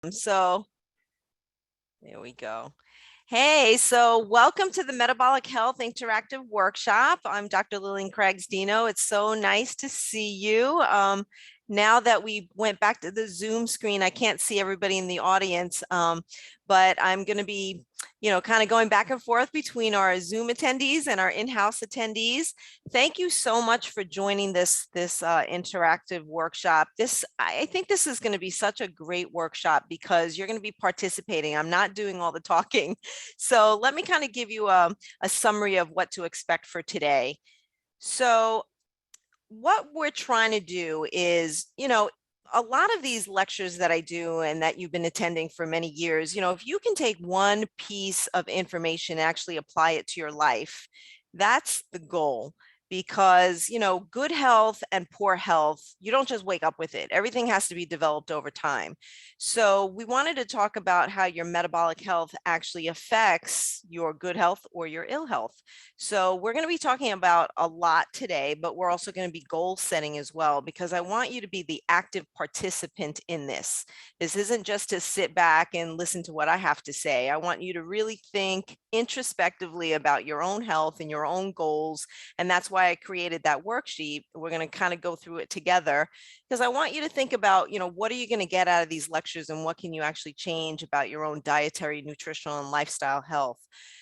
So there we go. Hey, so welcome to the Metabolic Health Interactive Workshop. I'm Dr. Lillian Craigs-Dino. It's so nice to see you. Now that we went back to the Zoom screen, I can't see everybody in the audience, but I'm going to be, kind of going back and forth between our Zoom attendees and our in-house attendees. Thank you so much for joining this interactive workshop. I think this is going to be such a great workshop because you're going to be participating. I'm not doing all the talking. So let me kind of give you a summary of what to expect for today. So what we're trying to do is, a lot of these lectures that I do and that you've been attending for many years, if you can take one piece of information and actually apply it to your life, that's the goal. Because, good health and poor health, you don't just wake up with it. Everything has to be developed over time. So we wanted to talk about how your metabolic health actually affects your good health or your ill health. So we're going to be talking about a lot today, but we're also going to be goal setting as well, because I want you to be the active participant in this. This isn't just to sit back and listen to what I have to say. I want you to really think introspectively about your own health and your own goals. And that's why I created that worksheet. We're going to kind of go through it together because I want you to think about, what are you going to get out of these lectures and what can you actually change about your own dietary, nutritional, and lifestyle health.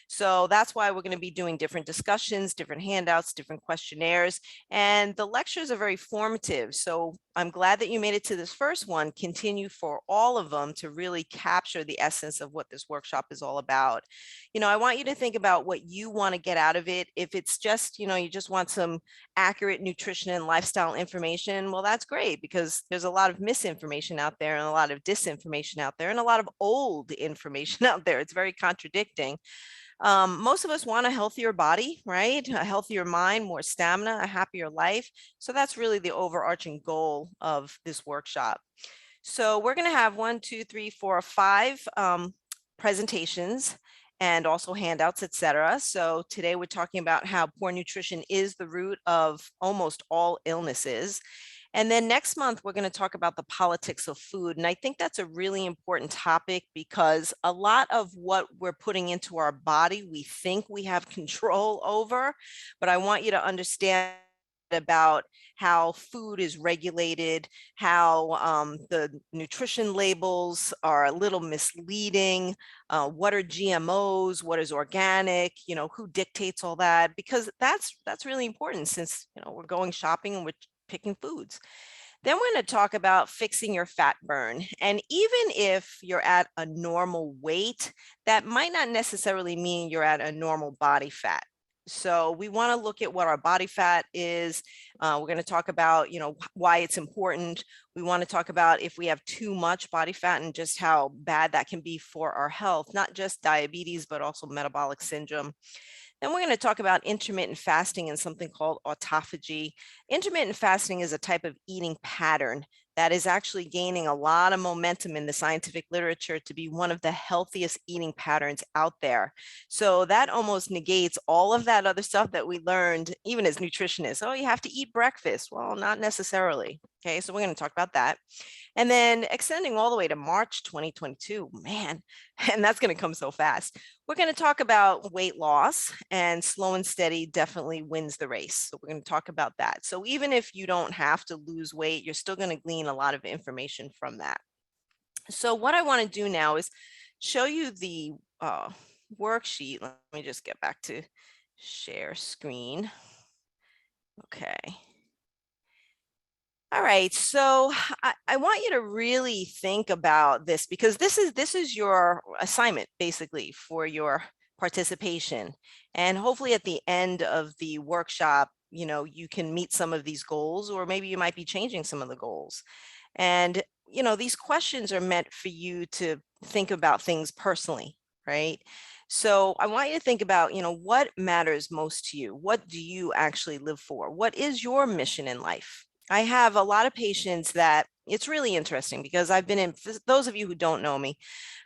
So that's why we're going to be doing different discussions, different handouts, different questionnaires, and the lectures are very formative. So I'm glad that you made it to this first one. Continue for all of them to really capture the essence of what this workshop is all about. I want you to think about what you want to get out of it. If it's just, you just want some accurate nutrition and lifestyle information, well, that's great because there's a lot of misinformation out there and a lot of disinformation out there and a lot of old information out there. It's very contradicting. Most of us want a healthier body, right? A healthier mind, more stamina, a happier life. So that's really the overarching goal of this workshop. So we're going to have 1, 2, 3, 4, 5 presentations and also handouts, etc. So today we're talking about how poor nutrition is the root of almost all illnesses. And then next month, we're going to talk about the politics of food. And I think that's a really important topic because a lot of what we're putting into our body, we think we have control over, but I want you to understand about how food is regulated, how the nutrition labels are a little misleading, what are GMOs, what is organic, who dictates all that, because that's really important since, we're going shopping and we're picking foods. Then we're going to talk about fixing your fat burn. And even if you're at a normal weight, that might not necessarily mean you're at a normal body fat. So we want to look at what our body fat is. We're going to talk about, why it's important. We want to talk about if we have too much body fat and just how bad that can be for our health, not just diabetes, but also metabolic syndrome. Then we're going to talk about intermittent fasting and something called autophagy. Intermittent fasting is a type of eating pattern that is actually gaining a lot of momentum in the scientific literature to be one of the healthiest eating patterns out there. So that almost negates all of that other stuff that we learned, even as nutritionists. Oh, you have to eat breakfast. Well, not necessarily. Okay, so we're going to talk about that. And then extending all the way to March 2022, man, and that's going to come so fast. We're going to talk about weight loss, and slow and steady definitely wins the race. So we're going to talk about that. So even if you don't have to lose weight, you're still going to glean a lot of information from that. So what I want to do now is show you the worksheet. Let me just get back to share screen. Okay. All right, so I want you to really think about this because this is your assignment basically for your participation. And hopefully at the end of the workshop, you can meet some of these goals, or maybe you might be changing some of the goals. And, these questions are meant for you to think about things personally, right? So I want you to think about, what matters most to you? What do you actually live for? What is your mission in life? I have a lot of patients that it's really interesting because I've been in, for those of you who don't know me,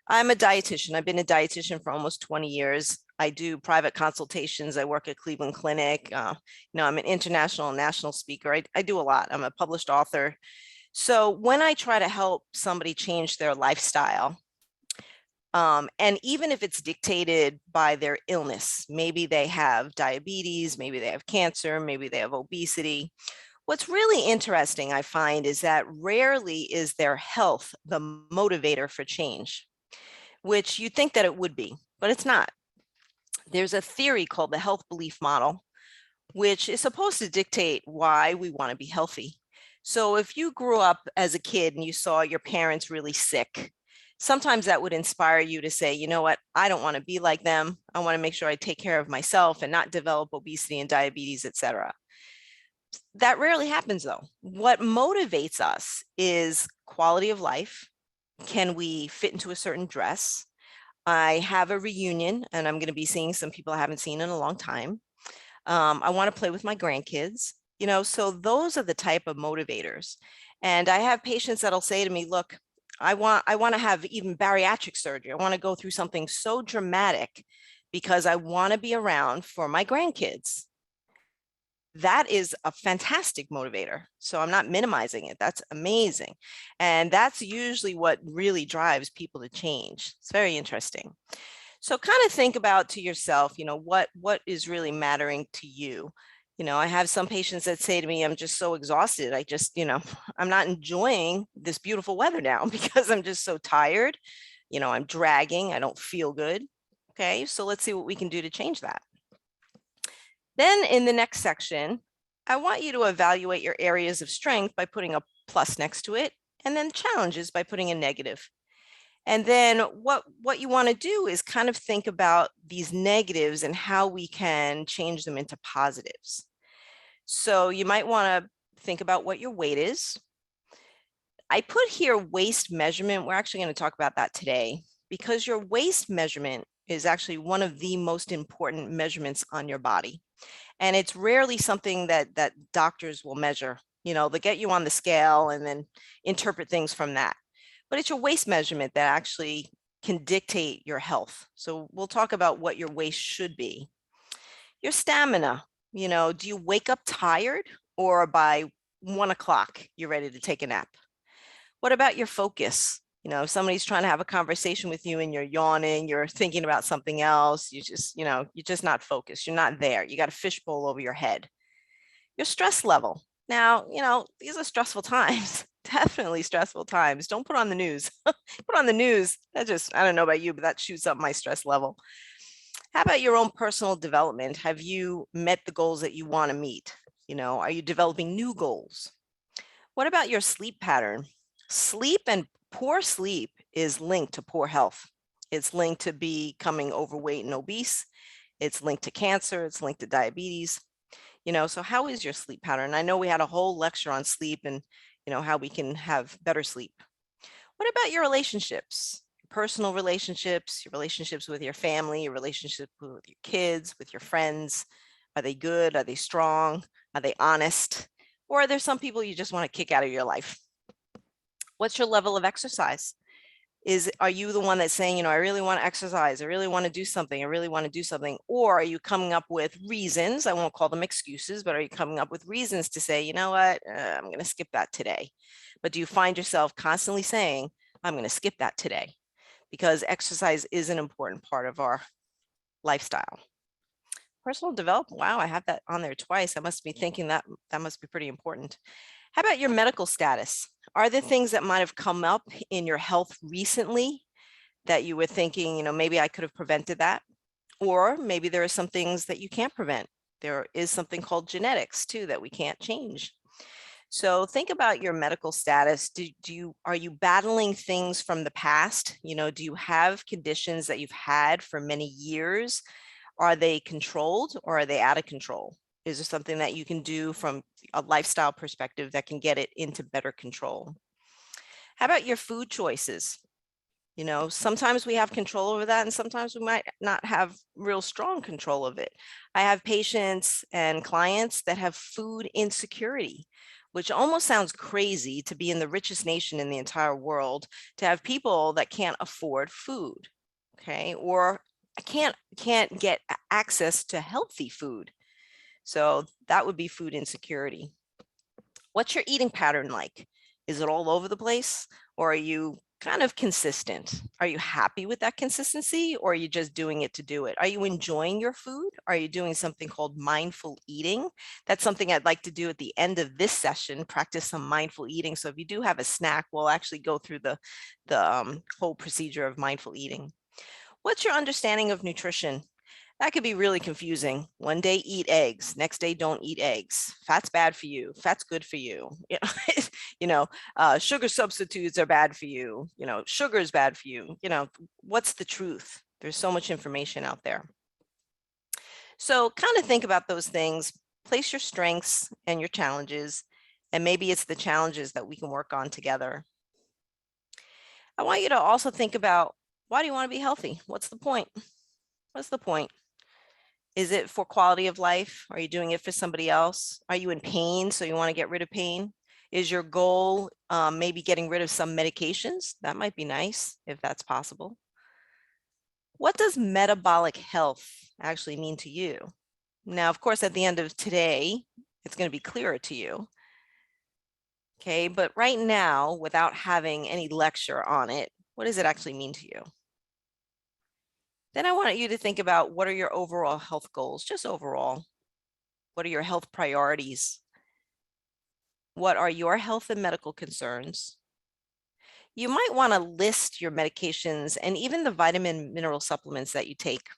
I'm a dietitian. I've been a dietitian for almost 20 years. I do private consultations. I work at Cleveland Clinic. I'm an international and national speaker. I do a lot. I'm a published author. So when I try to help somebody change their lifestyle, and even if it's dictated by their illness, maybe they have diabetes, maybe they have cancer, maybe they have obesity. What's really interesting, I find, is that rarely is their health the motivator for change, which you think that it would be, but it's not. There's a theory called the health belief model, which is supposed to dictate why we want to be healthy. So if you grew up as a kid and you saw your parents really sick, sometimes that would inspire you to say, you know what, I don't want to be like them. I want to make sure I take care of myself and not develop obesity and diabetes, etc. That rarely happens though. What motivates us is quality of life. Can we fit into a certain dress? I have a reunion and I'm going to be seeing some people I haven't seen in a long time. I want to play with my grandkids, so those are the type of motivators. And I have patients that'll say to me, look, I want to have even bariatric surgery. I want to go through something so dramatic because I want to be around for my grandkids. That is a fantastic motivator. So I'm not minimizing it. That's amazing. And that's usually what really drives people to change. It's very interesting. So kind of think about to yourself, what is really mattering to you. I have some patients that say to me, I'm just so exhausted. I just, I'm not enjoying this beautiful weather now because I'm just so tired. I'm dragging. I don't feel good. Okay, so let's see what we can do to change that. Then in the next section, I want you to evaluate your areas of strength by putting a plus next to it, and then challenges by putting a negative. And then what you want to do is kind of think about these negatives and how we can change them into positives. So you might want to think about what your weight is. I put here waist measurement. We're actually going to talk about that today because your waist measurement is actually one of the most important measurements on your body. And it's rarely something that doctors will measure. They'll get you on the scale and then interpret things from that. But it's your waist measurement that actually can dictate your health. So we'll talk about what your waist should be. Your stamina, do you wake up tired or by 1 o'clock, you're ready to take a nap? What about your focus? If somebody's trying to have a conversation with you and you're yawning, you're thinking about something else, you're just not focused. You're not there. You got a fishbowl over your head. Your stress level. Now, these are stressful times. Definitely stressful times. Don't put on the news. Put on the news. I don't know about you, but that shoots up my stress level. How about your own personal development? Have you met the goals that you want to meet? Are you developing new goals? What about your sleep pattern? Sleep and poor sleep is linked to poor health. It's linked to becoming overweight and obese. It's linked to cancer. It's linked to diabetes. So how is your sleep pattern? I know we had a whole lecture on sleep and how we can have better sleep. What about your relationships? Personal relationships, your relationships with your family, your relationship with your kids, with your friends. Are they good? Are they strong? Are they honest? Or are there some people you just want to kick out of your life? What's your level of exercise? Are you the one that's saying, I really want to exercise, I really want to do something, I really want to do something? Or are you coming up with reasons? I won't call them excuses, but are you coming up with reasons to say, you know what, I'm going to skip that today? But do you find yourself constantly saying, I'm going to skip that today? Because exercise is an important part of our lifestyle. Personal development, wow, I have that on there twice. I must be thinking that must be pretty important. How about your medical status? Are there things that might have come up in your health recently that you were thinking, maybe I could have prevented that? Or maybe there are some things that you can't prevent. There is something called genetics too that we can't change. So think about your medical status. Are you battling things from the past? Do you have conditions that you've had for many years? Are they controlled or are they out of control? Is there something that you can do from a lifestyle perspective that can get it into better control? How about your food choices? Sometimes we have control over that and sometimes we might not have real strong control of it. I have patients and clients that have food insecurity, which almost sounds crazy to be in the richest nation in the entire world, to have people that can't afford food, okay? Or can't get access to healthy food. So that would be food insecurity. What's your eating pattern like? Is it all over the place, or are you kind of consistent? Are you happy with that consistency, or are you just doing it to do it? Are you enjoying your food? Are you doing something called mindful eating? That's something I'd like to do at the end of this session, practice some mindful eating. So if you do have a snack, we'll actually go through the whole procedure of mindful eating. What's your understanding of nutrition? That could be really confusing. One day eat eggs, next day don't eat eggs. Fat's bad for you. Fat's good for you. Sugar substitutes are bad for you. Sugar is bad for you. What's the truth? There's so much information out there. So kind of think about those things. Place your strengths and your challenges, and maybe it's the challenges that we can work on together. I want you to also think about, why do you want to be healthy? What's the point? What's the point? Is it for quality of life? Are you doing it for somebody else? Are you in pain, so you want to get rid of pain? Is your goal maybe getting rid of some medications? That might be nice if that's possible. What does metabolic health actually mean to you? Now, of course, at the end of today, it's going to be clearer to you. Okay, but right now, without having any lecture on it, what does it actually mean to you? Then I want you to think about, what are your overall health goals, just overall? What are your health priorities? What are your health and medical concerns? You might want to list your medications and even the vitamin mineral supplements that you take.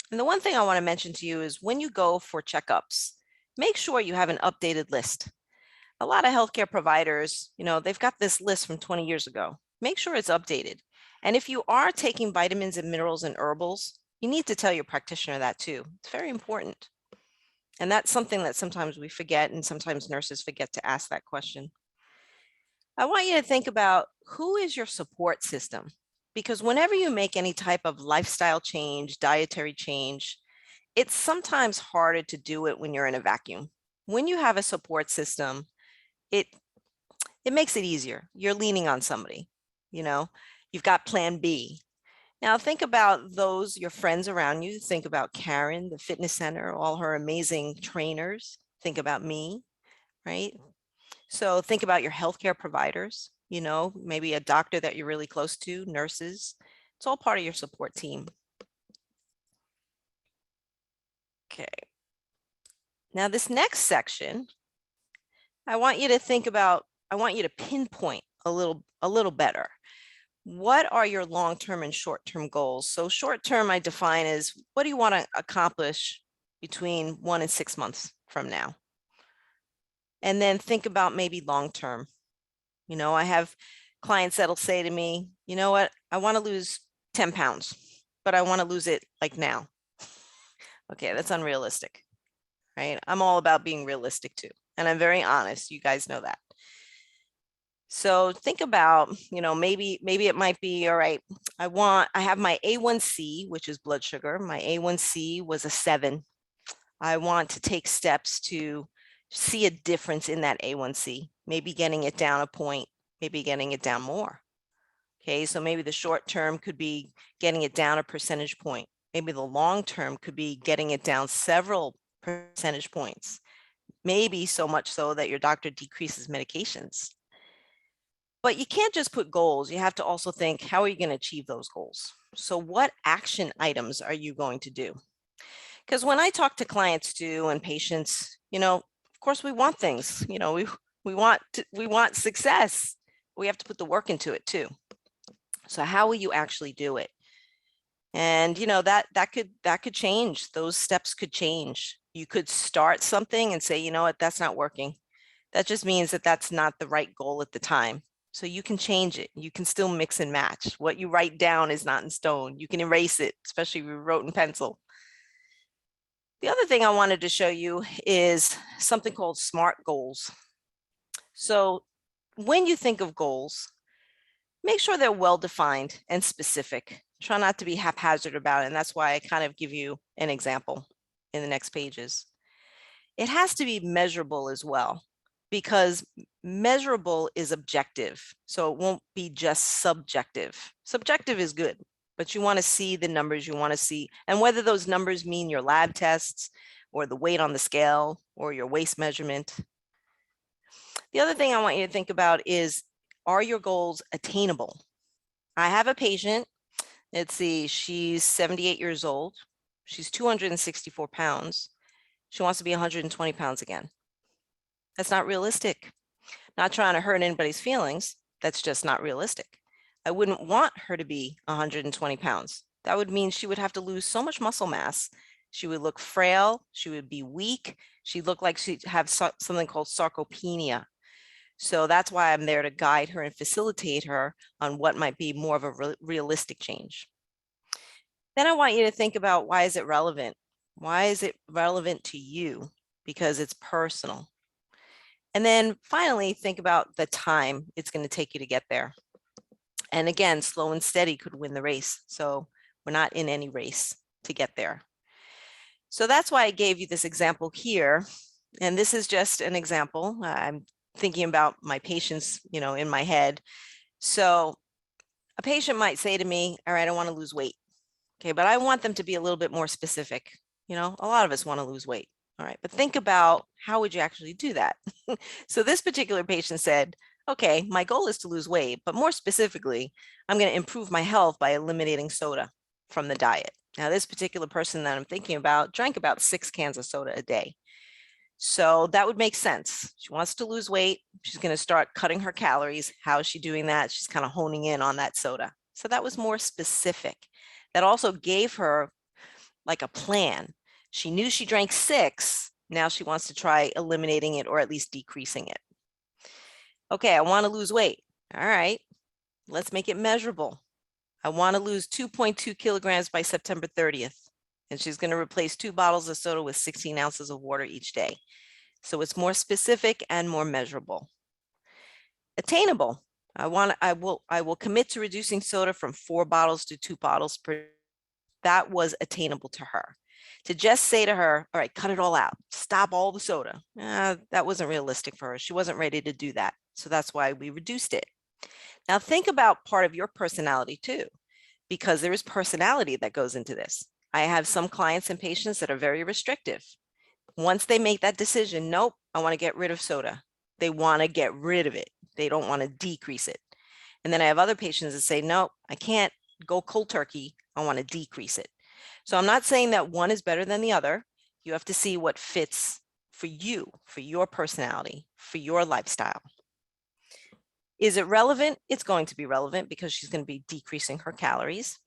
And the one thing I want to mention to you is, when you go for checkups, make sure you have an updated list. A lot of healthcare providers, they've got this list from 20 years ago. Make sure it's updated. And if you are taking vitamins and minerals and herbals, you need to tell your practitioner that too. It's very important. And that's something that sometimes we forget, and sometimes nurses forget to ask that question. I want you to think about, who is your support system? Because whenever you make any type of lifestyle change, dietary change, it's sometimes harder to do it when you're in a vacuum. When you have a support system, it makes it easier. You're leaning on somebody, you've got plan B. Now think about those, your friends around you. Think about Karen, the fitness center, all her amazing trainers. Think about me, right? So think about your healthcare providers, maybe a doctor that you're really close to, nurses. It's all part of your support team. Okay. Now this next section, I want you to think about, I want you to pinpoint a little better. What are your long-term and short-term goals? So short-term I define as, what do you want to accomplish between 1 and 6 months from now? And then think about maybe long-term. I have clients that'll say to me, you know what, I want to lose 10 pounds, but I want to lose it like now. Okay, that's unrealistic, right? I'm all about being realistic too. And I'm very honest. You guys know that. So think about, maybe it might be, all right, I have my A1C, which is blood sugar. My A1C was a 7. I want to take steps to see a difference in that A1C, maybe getting it down a point, maybe getting it down more. Okay, so maybe the short term could be getting it down a percentage point. Maybe the long term could be getting it down several percentage points, maybe so much so that your doctor decreases medications. But you can't just put goals. You have to also think, how are you going to achieve those goals? So what action items are you going to do? Because when I talk to clients too, and patients, of course we want things, we want success. We have to put the work into it too. So how will you actually do it? And that could change. Those steps could change. You could start something and say, you know what, that's not working. That just means that that's not the right goal at the time. So you can change it. You can still mix and match. What you write down is not in stone. You can erase it, especially if you wrote in pencil. The other thing I wanted to show you is something called SMART goals. So when you think of goals, make sure they're well-defined and specific. Try not to be haphazard about it. And that's why I kind of give you an example in the next pages. It has to be measurable as well, because measurable is objective. So it won't be just subjective. Subjective is good, but you want to see the numbers you want to see, and whether those numbers mean your lab tests or the weight on the scale or your waist measurement. The other thing I want you to think about is, are your goals attainable? I have a patient, let's see, she's 78 years old. She's 264 pounds. She wants to be 120 pounds again. That's not realistic. Not trying to hurt anybody's feelings. That's just not realistic. I wouldn't want her to be 120 pounds. That would mean she would have to lose so much muscle mass. She would look frail. She would be weak. She'd look like she'd have something called sarcopenia. So that's why I'm there to guide her and facilitate her on what might be more of a realistic change. Then I want you to think about, why is it relevant? Why is it relevant to you? Because it's personal. And then finally, think about the time it's going to take you to get there. And again, slow and steady could win the race. So we're not in any race to get there. So that's why I gave you this example here. And this is just an example. I'm thinking about my patients, in my head. So a patient might say to me, all right, I want to lose weight. Okay, but I want them to be a little bit more specific. A lot of us want to lose weight. All right, but think about, how would you actually do that? So this particular patient said, okay, my goal is to lose weight, but more specifically, I'm going to improve my health by eliminating soda from the diet. Now, this particular person that I'm thinking about drank about 6 cans of soda a day. So that would make sense. She wants to lose weight. She's going to start cutting her calories. How is she doing that? She's kind of honing in on that soda. So that was more specific. That also gave her like a plan. She knew she drank 6. Now she wants to try eliminating it, or at least decreasing it. Okay, I want to lose weight. All right, let's make it measurable. I want to lose 2.2 kilograms by September 30th. And she's going to replace 2 bottles of soda with 16 ounces of water each day. So it's more specific and more measurable. Attainable. I will commit to reducing soda from 4 bottles to 2 bottles per. That was attainable to her. To just say to her, all right, cut it all out, stop all the soda. That wasn't realistic for her. She wasn't ready to do that. So that's why we reduced it. Now think about part of your personality too, because there is personality that goes into this. I have some clients and patients that are very restrictive. Once they make that decision, nope, I want to get rid of soda. They want to get rid of it. They don't want to decrease it. And then I have other patients that say, nope, I can't go cold turkey. I want to decrease it. So I'm not saying that one is better than the other. You have to see what fits for you, for your personality, for your lifestyle. Is it relevant? It's going to be relevant because she's going to be decreasing her calories.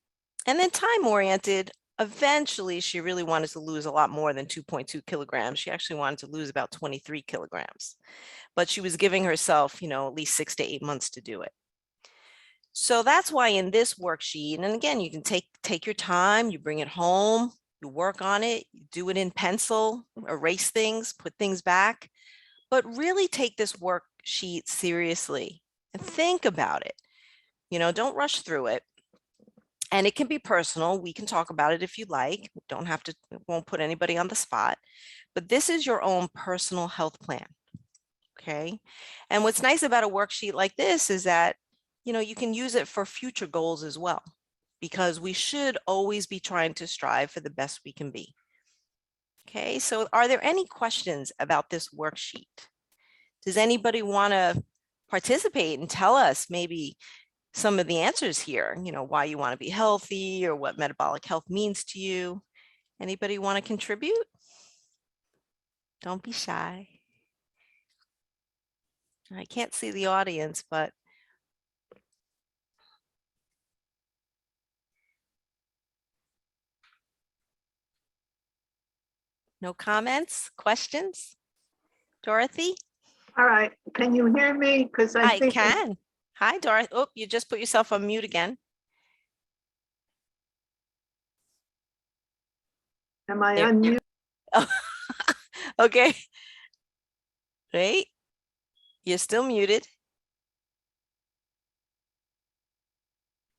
And then time-oriented, eventually she really wanted to lose a lot more than 2.2 kilograms. She actually wanted to lose about 23 kilograms. But she was giving herself, at least 6 to 8 months to do it. So that's why in this worksheet, and again, you can take your time, you bring it home, you work on it, you do it in pencil, erase things, put things back, but really take this worksheet seriously and think about it. Don't rush through it. And it can be personal. We can talk about it if you like. Don't have to, won't put anybody on the spot, but this is your own personal health plan. Okay. And what's nice about a worksheet like this is that you can use it for future goals as well, because we should always be trying to strive for the best we can be. Okay, so are there any questions about this worksheet? Does anybody want to participate and tell us maybe some of the answers here, why you want to be healthy or what metabolic health means to you? Anybody want to contribute? Don't be shy. I can't see the audience, but no comments, questions? Dorothy? All right, can you hear me? Because I think can. Hi, Dorothy. Oh, you just put yourself on mute again. Am I on mute? Oh, okay. Wait, you're still muted.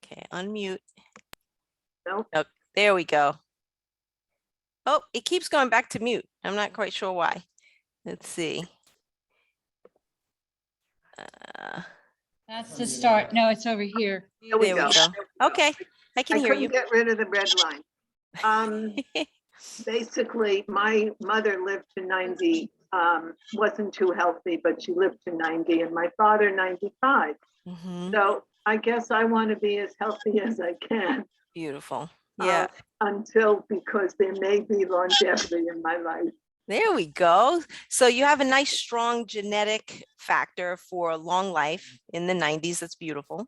Okay, unmute. No. Oh, there we go. Oh, it keeps going back to mute. I'm not quite sure why. Let's see. That's the start. No, it's over here. There we There go. we go. Okay, I can hear you. couldn't get rid of the red line. Basically, my mother lived to 90, wasn't too healthy, but she lived to 90, and my father 95. Mhm. So I guess I want to be as healthy as I can Beautiful. Yeah. because there may be longevity in my life. There we go. So you have a nice, strong genetic factor for long life in the 90s. That's beautiful.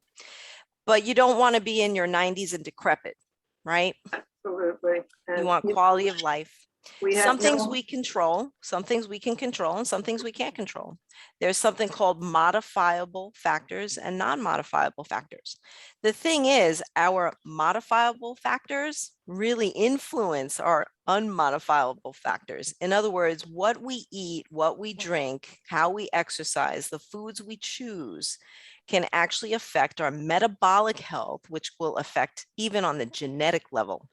But you don't want to be in your 90s and decrepit, right? Absolutely. You And want quality of life. we Some have things no, we control, some things we can control, and some things we can't control. There's something called modifiable factors and non-modifiable factors. The thing is, our modifiable factors really influence our unmodifiable factors. In other words, what we eat, what we drink, how we exercise, the foods we choose can actually affect our metabolic health, which will affect even on the genetic level.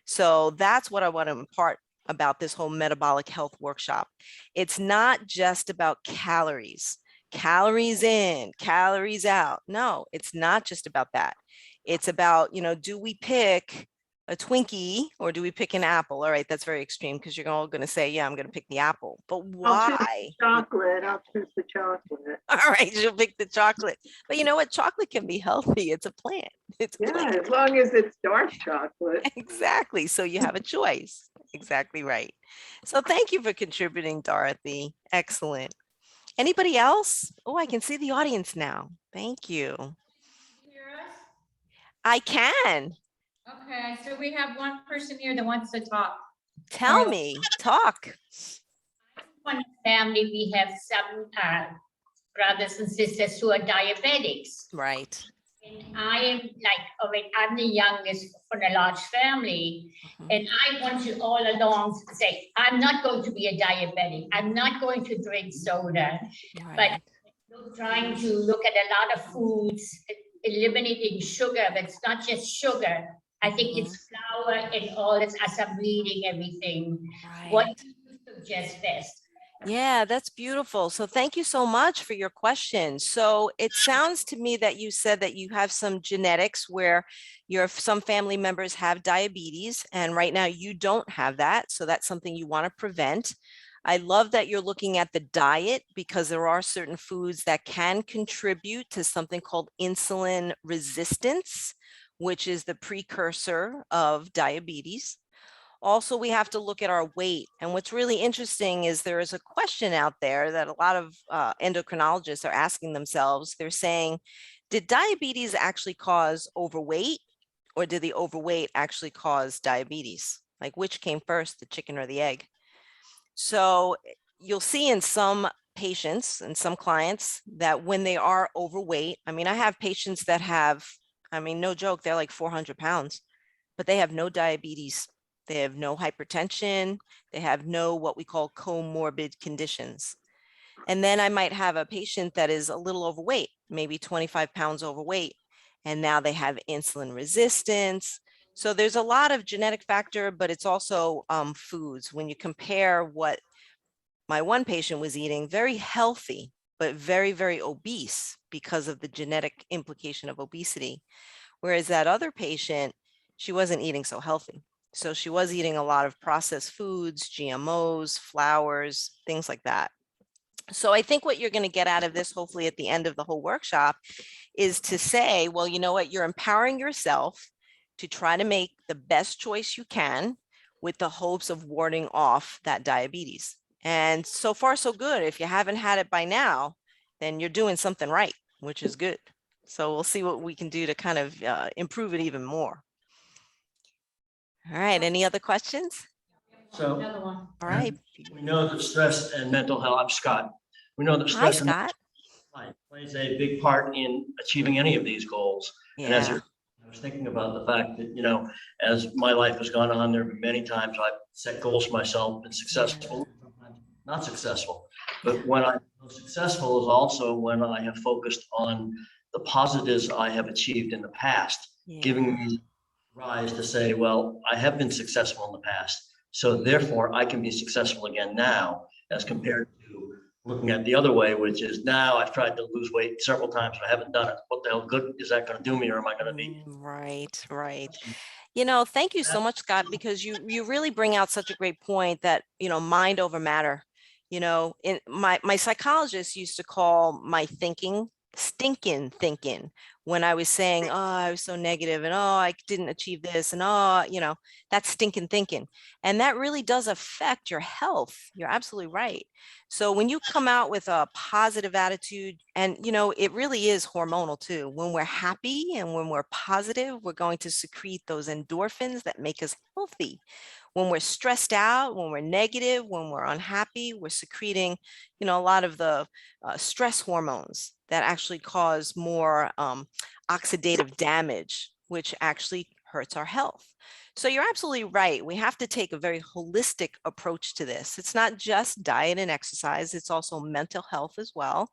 So that's what I want to impart about this whole metabolic health workshop. It's not just about calories, calories in, calories out. No, it's not just about that. It's about, do we pick a Twinkie or do we pick an apple? All right, that's very extreme because you're all going to say, yeah, I'm going to pick the apple. But I'll choose why? chocolate. I'll choose the chocolate. All right, you'll pick the chocolate. But you know what? Chocolate can be healthy. It's a plant. It's a Yeah, plant. as long as it's dark chocolate. Exactly. So you have a choice. Exactly right. So thank you for contributing, Dorothy. Excellent. Anybody else? Oh, I can see the audience now. Thank you. Hear us? I can. Okay, so we have one person here that wants to talk. Tell me. Talk. One family, we have some brothers and sisters who are diabetics. Right. And I am I'm the youngest from a large family. Mhm. And I want to all along say, I'm not going to be a diabetic. I'm not going to drink soda. Right. But trying to look at a lot of foods, eliminating sugar, but it's not just sugar. I think it's flour and all this as I'm reading everything. What Right. do you suggest best? Yeah, that's beautiful. So thank you so much for your question. So it sounds to me that you said that you have some genetics where some family members have diabetes, and right now you don't have that. So that's something you want to prevent. I love that you're looking at the diet because there are certain foods that can contribute to something called insulin resistance, which is the precursor of diabetes. Also, we have to look at our weight. And what's really interesting is there is a question out there that a lot of endocrinologists are asking themselves. They're saying, did diabetes actually cause overweight, or did the overweight actually cause diabetes? Like, which came first, the chicken or the egg? So you'll see in some patients and some clients that when they are overweight, I mean, I have patients that have, I mean, no joke, they're like 400 pounds, but they have no diabetes. They have no hypertension. They have no what we call comorbid conditions. And then I might have a patient that is a little overweight, maybe 25 pounds overweight, and now they have insulin resistance. So there's a lot of genetic factor, but it's also foods. When you compare what my one patient was eating, very healthy, but very, very obese because of the genetic implication of obesity. Whereas that other patient, she wasn't eating so healthy. So she was eating a lot of processed foods, GMOs, flours, things like that. So I think what you're going to get out of this, hopefully at the end of the whole workshop, is to say, well, you know what, you're empowering yourself to try to make the best choice you can with the hopes of warding off that diabetes. And so far, so good. If you haven't had it by now, then you're doing something right, which is good. So we'll see what we can do to kind of improve it even more. All right. Any other questions? Another So one. All right. we know that stress and mental health, I'm Scott. We know that Hi, stress and Scott. mental health plays a big part in achieving any of these goals. And as Yeah. I was thinking about the fact that, as my life has gone on, there have been many times I've set goals for myself, been successful, sometimes not successful. But when I'm successful is also when I have focused on the positives I have achieved in the past, giving me rise to say, well, I have been successful in the past, so therefore I can be successful again now, as compared to looking at the other way, which is now I've tried to lose weight several times and I haven't done it. What the hell good is that going to do me, or am I going to be? Right, right. Thank you so much, Scott, because you really bring out such a great point that, mind over matter. In my psychologist used to call my thinking stinking thinking when I was saying, oh, I was so negative and oh, I didn't achieve this and oh, that's stinking thinking. And that really does affect your health. You're absolutely right. So when you come out with a positive attitude, and it really is hormonal too. When we're happy and when we're positive, we're going to secrete those endorphins that make us healthy. When we're stressed out, when we're negative, when we're unhappy, we're secreting, a lot of the stress hormones that actually cause more oxidative damage, which actually hurts our health. So you're absolutely right. We have to take a very holistic approach to this. It's not just diet and exercise, it's also mental health as well.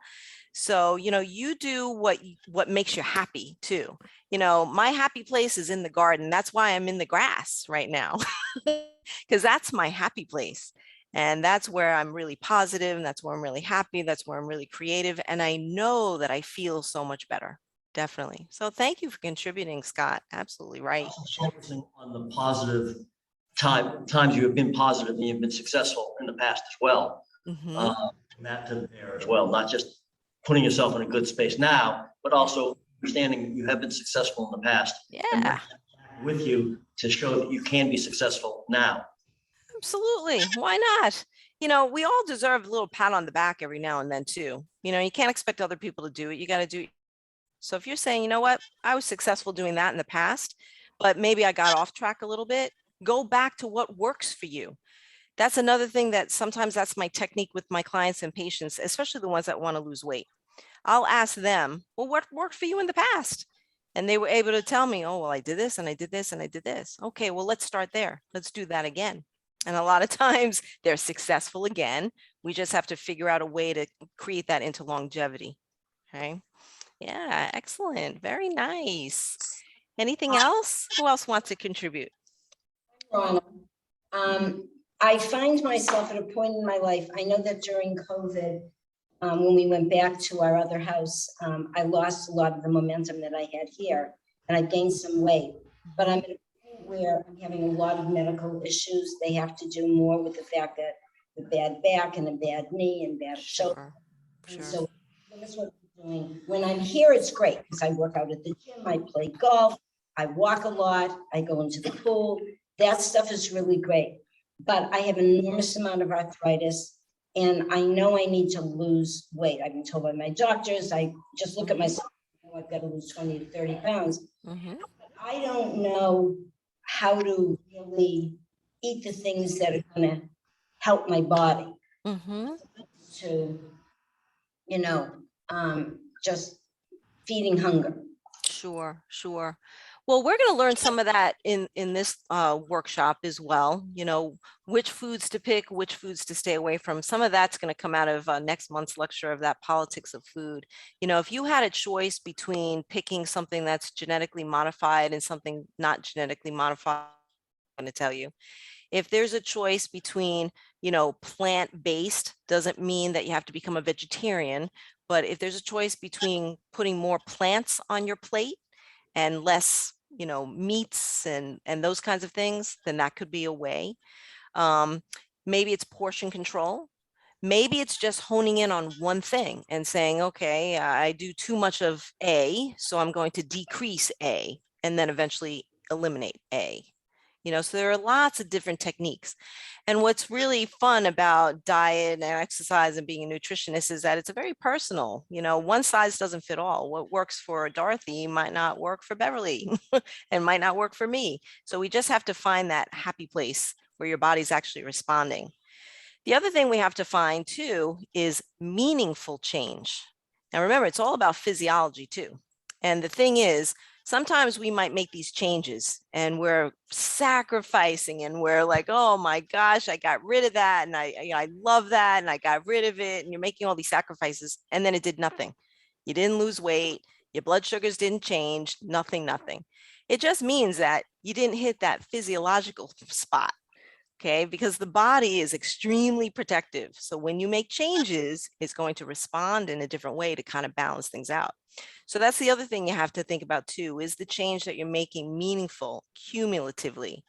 So, you do what makes you happy too. My happy place is in the garden. That's why I'm in the grass right now, because that's my happy place. And that's where I'm really positive, and that's where I'm really happy. That's where I'm really creative. And I know that I feel so much better. Definitely. So thank you for contributing, Scott. Absolutely right. Also focusing on the positive times you have been positive and you've been successful in the past as well. Mhm. And that to there as well, not just putting yourself in a good space now, but also understanding that you have been successful in the past. And Yeah, with you to show that you can be successful now. absolutely. Why not? We all deserve a little pat on the back every now and then too. You can't expect other people to do it. You got to do it. So if you're saying, you know what, I was successful doing that in the past, but maybe I got off track a little bit, go back to what works for you. That's another thing that sometimes that's my technique with my clients and patients, especially the ones that want to lose weight. I'll ask them, well, what worked for you in the past? And they were able to tell me, oh, well, I did this and I did this and I did this. Okay, well, let's start there. Let's do that again. And a lot of times they're successful again. We just have to figure out a way to create that into longevity. Okay. Yeah, excellent. Very nice. Anything else? Who else wants to contribute? Rana. I find myself at a point in my life, I know that during COVID, when we went back to our other house, I lost a lot of the momentum that I had here and I gained some weight, but I'm at a point where I'm having a lot of medical issues. They have to do more with the fact that the bad back and the bad knee and bad shoulder. Sure. So that's what I'm doing. When I'm here, it's great because I work out at the gym, I play golf, I walk a lot, I go into the pool. That stuff is really great. But I have an enormous amount of arthritis and I know I need to lose weight. I've been told by my doctors, I just look at myself, I've got to lose 20 to 30 pounds. Mm-hmm. I don't know how to really eat the things that are going to help my body Mm-hmm. to, just feeding hunger. Sure. Well, we're going to learn some of that in this workshop as well. Which foods to pick, which foods to stay away from. Some of that's going to come out of next month's lecture of that politics of food. If you had a choice between picking something that's genetically modified and something not genetically modified, I'm going to tell you. If there's a choice between, plant-based, doesn't mean that you have to become a vegetarian, but if there's a choice between putting more plants on your plate and less, meats and those kinds of things, then that could be a way. Maybe it's portion control. Maybe it's just honing in on one thing and saying, okay, I do too much of A, so I'm going to decrease A and then eventually eliminate A. So there are lots of different techniques. And what's really fun about diet and exercise and being a nutritionist is that it's a very personal, one size doesn't fit all. What works for Dorothy might not work for Beverly and might not work for me. So we just have to find that happy place where your body's actually responding. The other thing we have to find too is meaningful change. Now remember, it's all about physiology too. And the thing is, sometimes we might make these changes and we're sacrificing and we're like, oh my gosh, I got rid of that. And I love that. And I got rid of it. And you're making all these sacrifices and then it did nothing. You didn't lose weight. Your blood sugars didn't change, nothing. It just means that you didn't hit that physiological spot. Okay, because the body is extremely protective. So when you make changes, it's going to respond in a different way to kind of balance things out. So that's the other thing you have to think about too, is the change that you're making meaningful cumulatively.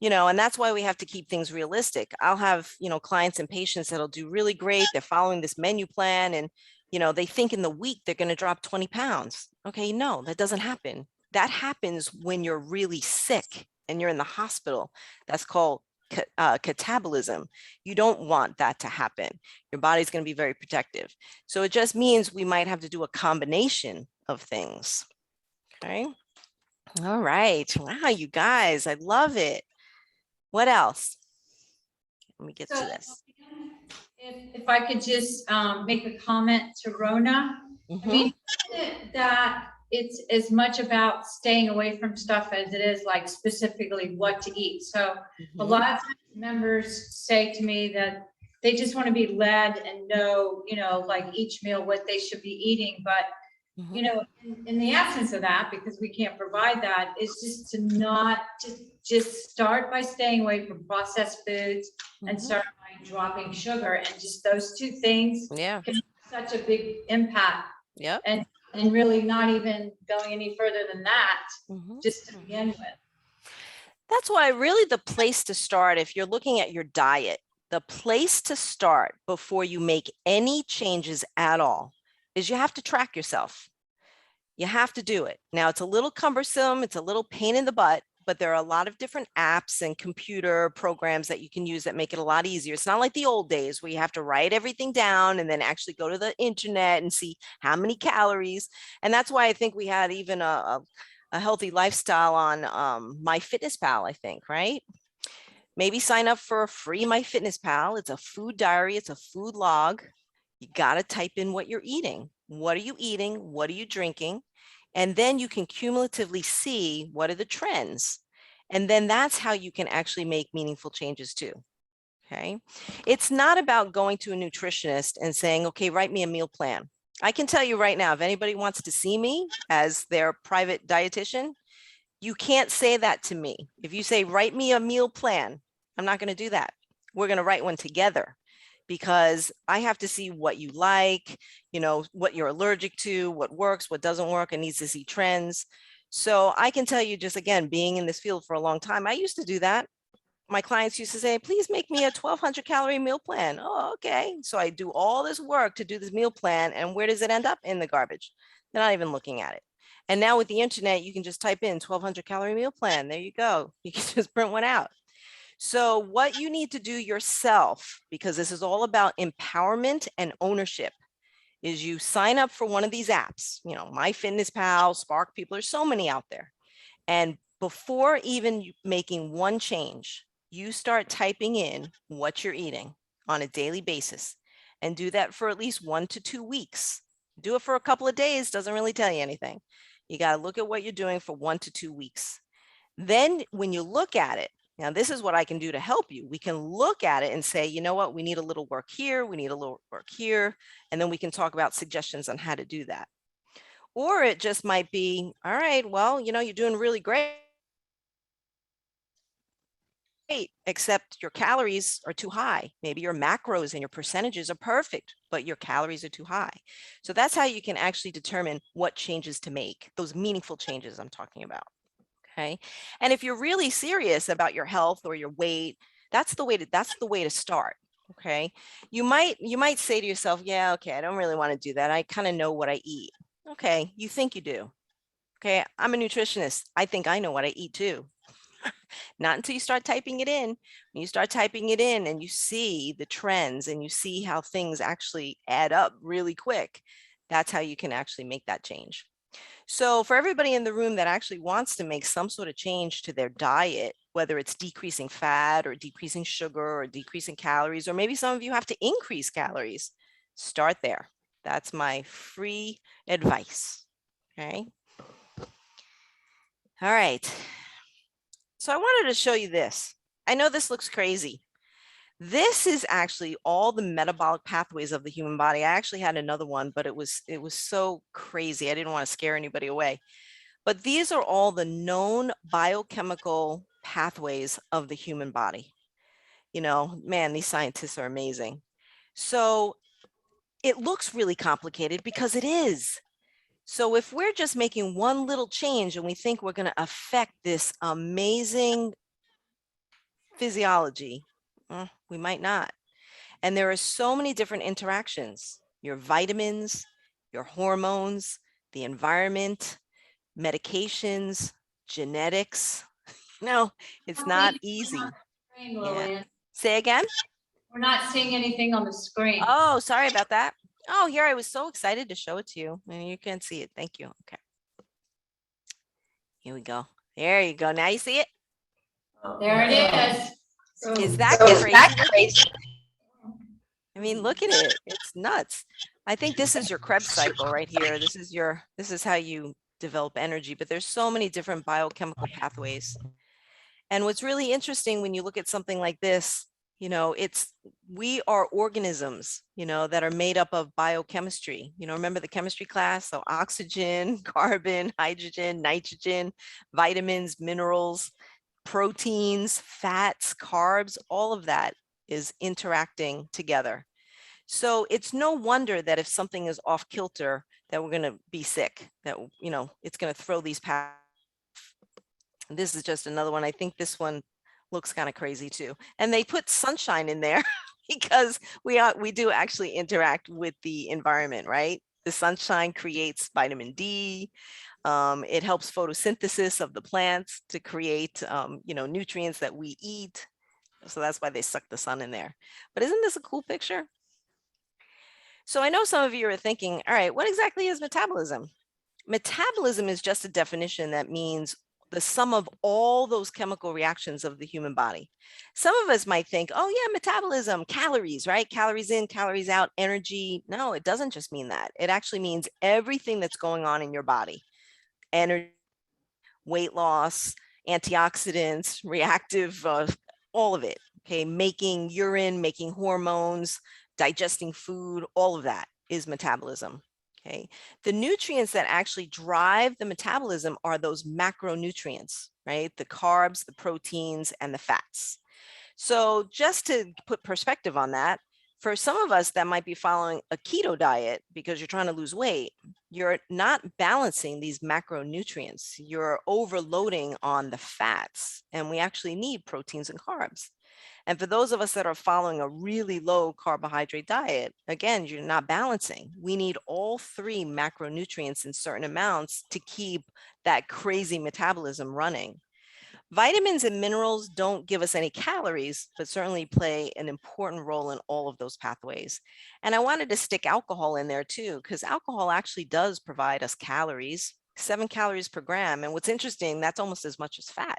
And that's why we have to keep things realistic. I'll have, clients and patients that'll do really great. They're following this menu plan and You know, they think in the week they're going to drop 20 pounds. Okay, no, that doesn't happen. That happens when you're really sick and you're in the hospital. That's called catabolism. You don't want that to happen. Your body's going to be very protective. So it just means we might have to do a combination of things. Okay. All right. Wow, you guys, I love it. What else? Let me get to So, this. If I could just make a comment to Rona. I mean, that it's as much about staying away from stuff as it is like specifically what to eat. So a lot of times members say to me that they just want to be led and know, you know, like each meal what they should be eating. But, you know, in the absence of that, because we can't provide that, is just to not just start by staying away from processed foods and start by dropping sugar, and just those two things Yeah. can have such a big impact. Yep. And really not even going any further than that, just to begin with. That's why really the place to start, if you're looking at your diet, the place to start before you make any changes at all is you have to track yourself. You have to do it. Now, it's a little cumbersome. It's a little pain in the butt, but there are a lot of different apps and computer programs that you can use that make it a lot easier. It's not like the old days where you have to write everything down and then actually go to the internet and see how many calories. And that's why I think we had even a healthy lifestyle on MyFitnessPal, I think, right? Maybe sign up for a free MyFitnessPal. It's a food diary. It's a food log. You got to type in what you're eating. What are you eating? What are you drinking? And then you can cumulatively see what are the trends. And then that's how you can actually make meaningful changes too. Okay. It's not about going to a nutritionist and saying, okay, write me a meal plan. I can tell you right now, if anybody wants to see me as their private dietitian, you can't say that to me. If you say, write me a meal plan, I'm not going to do that. We're going to write one together, because I have to see what you like, you know, what you're allergic to, what works, what doesn't work, and needs to see trends. So I can tell you, just again, being in this field for a long time, I used to do that. My clients used to say, please make me a 1,200 calorie meal plan. Oh, okay. So I do all this work to do this meal plan. And where does it end up? In the garbage. They're not even looking at it. And now with the internet, you can just type in 1,200 calorie meal plan. There you go. You can just print one out. So what you need to do yourself, because this is all about empowerment and ownership, is you sign up for one of these apps, you know, MyFitnessPal, Spark People, there's so many out there. And before even making one change, you start typing in what you're eating on a daily basis, and do that for at least 1 to 2 weeks. Do it for a couple of days, doesn't really tell you anything. You got to look at what you're doing for 1 to 2 weeks. Then when you look at it, now this is what I can do to help you. We can look at it and say, you know what, we need a little work here, we need a little work here, and then we can talk about suggestions on how to do that. Or it just might be, all right, well, you know, you're doing really great, except your calories are too high. Maybe your macros and your percentages are perfect, but your calories are too high. So that's how you can actually determine what changes to make, those meaningful changes I'm talking about. Okay. And if you're really serious about your health or your weight, that's the way to start. Okay. You might say to yourself, yeah, okay, I don't really want to do that. I kind of know what I eat. Okay. You think you do. Okay. I'm a nutritionist. I think I know what I eat too. Not until you start typing it in. When you start typing it in and you see the trends and you see how things actually add up really quick, that's how you can actually make that change. So for everybody in the room that actually wants to make some sort of change to their diet, whether it's decreasing fat or decreasing sugar or decreasing calories, or maybe some of you have to increase calories, start there. That's my free advice. Okay. All right. So I wanted to show you this. I know this looks crazy. This is actually all the metabolic pathways of the human body. I actually had another one, but it was so crazy. I didn't want to scare anybody away. But these are all the known biochemical pathways of the human body. You know, man, these scientists are amazing. So it looks really complicated because it is. So if we're just making one little change and we think we're going to affect this amazing physiology, we might not. And there are so many different interactions. your vitamins, your hormones, the environment, medications, genetics. No, it's not easy. Screen, Yeah. Lillian. Say again? We're not seeing anything on the screen. Oh, sorry about that. Oh, here, I was so excited to show it to you. And you can't see it. Thank you. Okay. Here we go. There you go. Now you see it? There it is. Is that crazy? I mean, look at it. It's nuts. I think this is your Krebs cycle right here. This is how you develop energy, but there's so many different biochemical pathways. And what's really interesting when you look at something like this, you know, we are organisms, you know, that are made up of biochemistry. You know, remember the chemistry class? So oxygen, carbon, hydrogen, nitrogen, vitamins, minerals, proteins, fats, carbs, all of that is interacting together. So it's no wonder that if something is off kilter, that we're going to be sick, that, you know, it's going to throw these paths. This is just another one. I think this one looks kind of crazy too. And they put sunshine in there because we do actually interact with the environment, right? The sunshine creates vitamin D. It helps photosynthesis of the plants to create, you know, nutrients that we eat. So that's why they suck the sun in there. But isn't this a cool picture? So I know some of you are thinking, all right, what exactly is metabolism? Metabolism is just a definition that means the sum of all those chemical reactions of the human body. Some of us might think, oh yeah, metabolism, calories, right? Calories in, calories out, energy. No, it doesn't just mean that. It actually means everything that's going on in your body. Energy, weight loss, antioxidants, reactive, all of it. Okay, making urine, making hormones, digesting food, all of that is metabolism. Okay, the nutrients that actually drive the metabolism are those macronutrients, right? The carbs, the proteins, and the fats. So just to put perspective on that, for some of us that might be following a keto diet because you're trying to lose weight, you're not balancing these macronutrients. You're overloading on the fats, and we actually need proteins and carbs. And for those of us that are following a really low carbohydrate diet, again, you're not balancing. We need all three macronutrients in certain amounts to keep that crazy metabolism running. Vitamins and minerals don't give us any calories, but certainly play an important role in all of those pathways. And I wanted to stick alcohol in there too, because alcohol actually does provide us calories, 7 calories per gram. And what's interesting, that's almost as much as fat.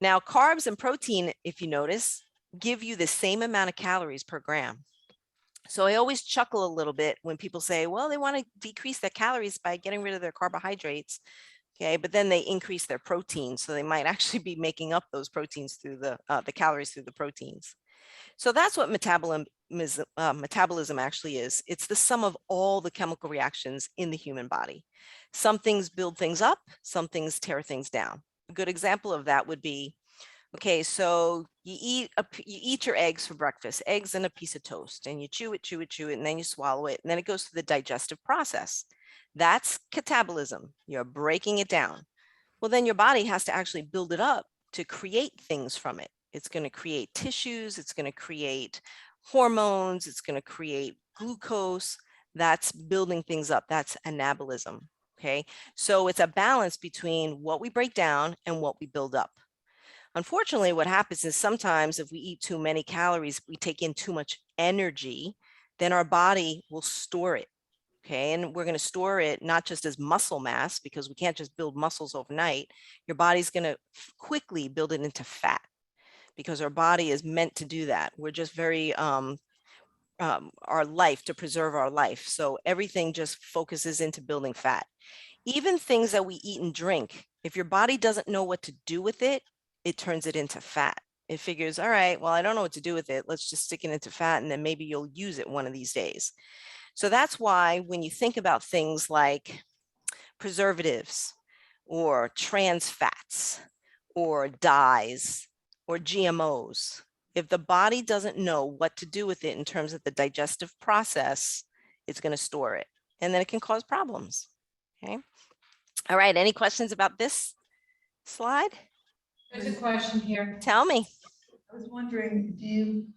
Now, carbs and protein, if you notice, give you the same amount of calories per gram. So I always chuckle a little bit when people say, well, they want to decrease their calories by getting rid of their carbohydrates. Okay, but then they increase their protein. So they might actually be making up those proteins through the calories through the proteins. So that's what metabolism actually is. It's the sum of all the chemical reactions in the human body. Some things build things up, some things tear things down. A good example of that would be, okay, so you eat your eggs for breakfast, eggs and a piece of toast, and you chew it, and then you swallow it, and then it goes through the digestive process. That's catabolism. You're breaking it down. Well, then your body has to actually build it up to create things from it. It's going to create tissues. It's going to create hormones. It's going to create glucose. That's building things up. That's anabolism. Okay, so it's a balance between what we break down and what we build up. Unfortunately, what happens is sometimes if we eat too many calories, we take in too much energy, then our body will store it. Okay, and we're going to store it not just as muscle mass, because we can't just build muscles overnight. Your body's going to quickly build it into fat because our body is meant to do that. We're just very our life to preserve our life. So everything just focuses into building fat. Even things that we eat and drink, if your body doesn't know what to do with it, it turns it into fat. It figures, all right, well, I don't know what to do with it. Let's just stick it into fat, and then maybe you'll use it one of these days. So that's why when you think about things like preservatives or trans fats or dyes or GMOs, if the body doesn't know what to do with it in terms of the digestive process, it's going to store it, and then it can cause problems. Okay. All right. Any questions about this slide? There's a question here. Tell me. I was wondering,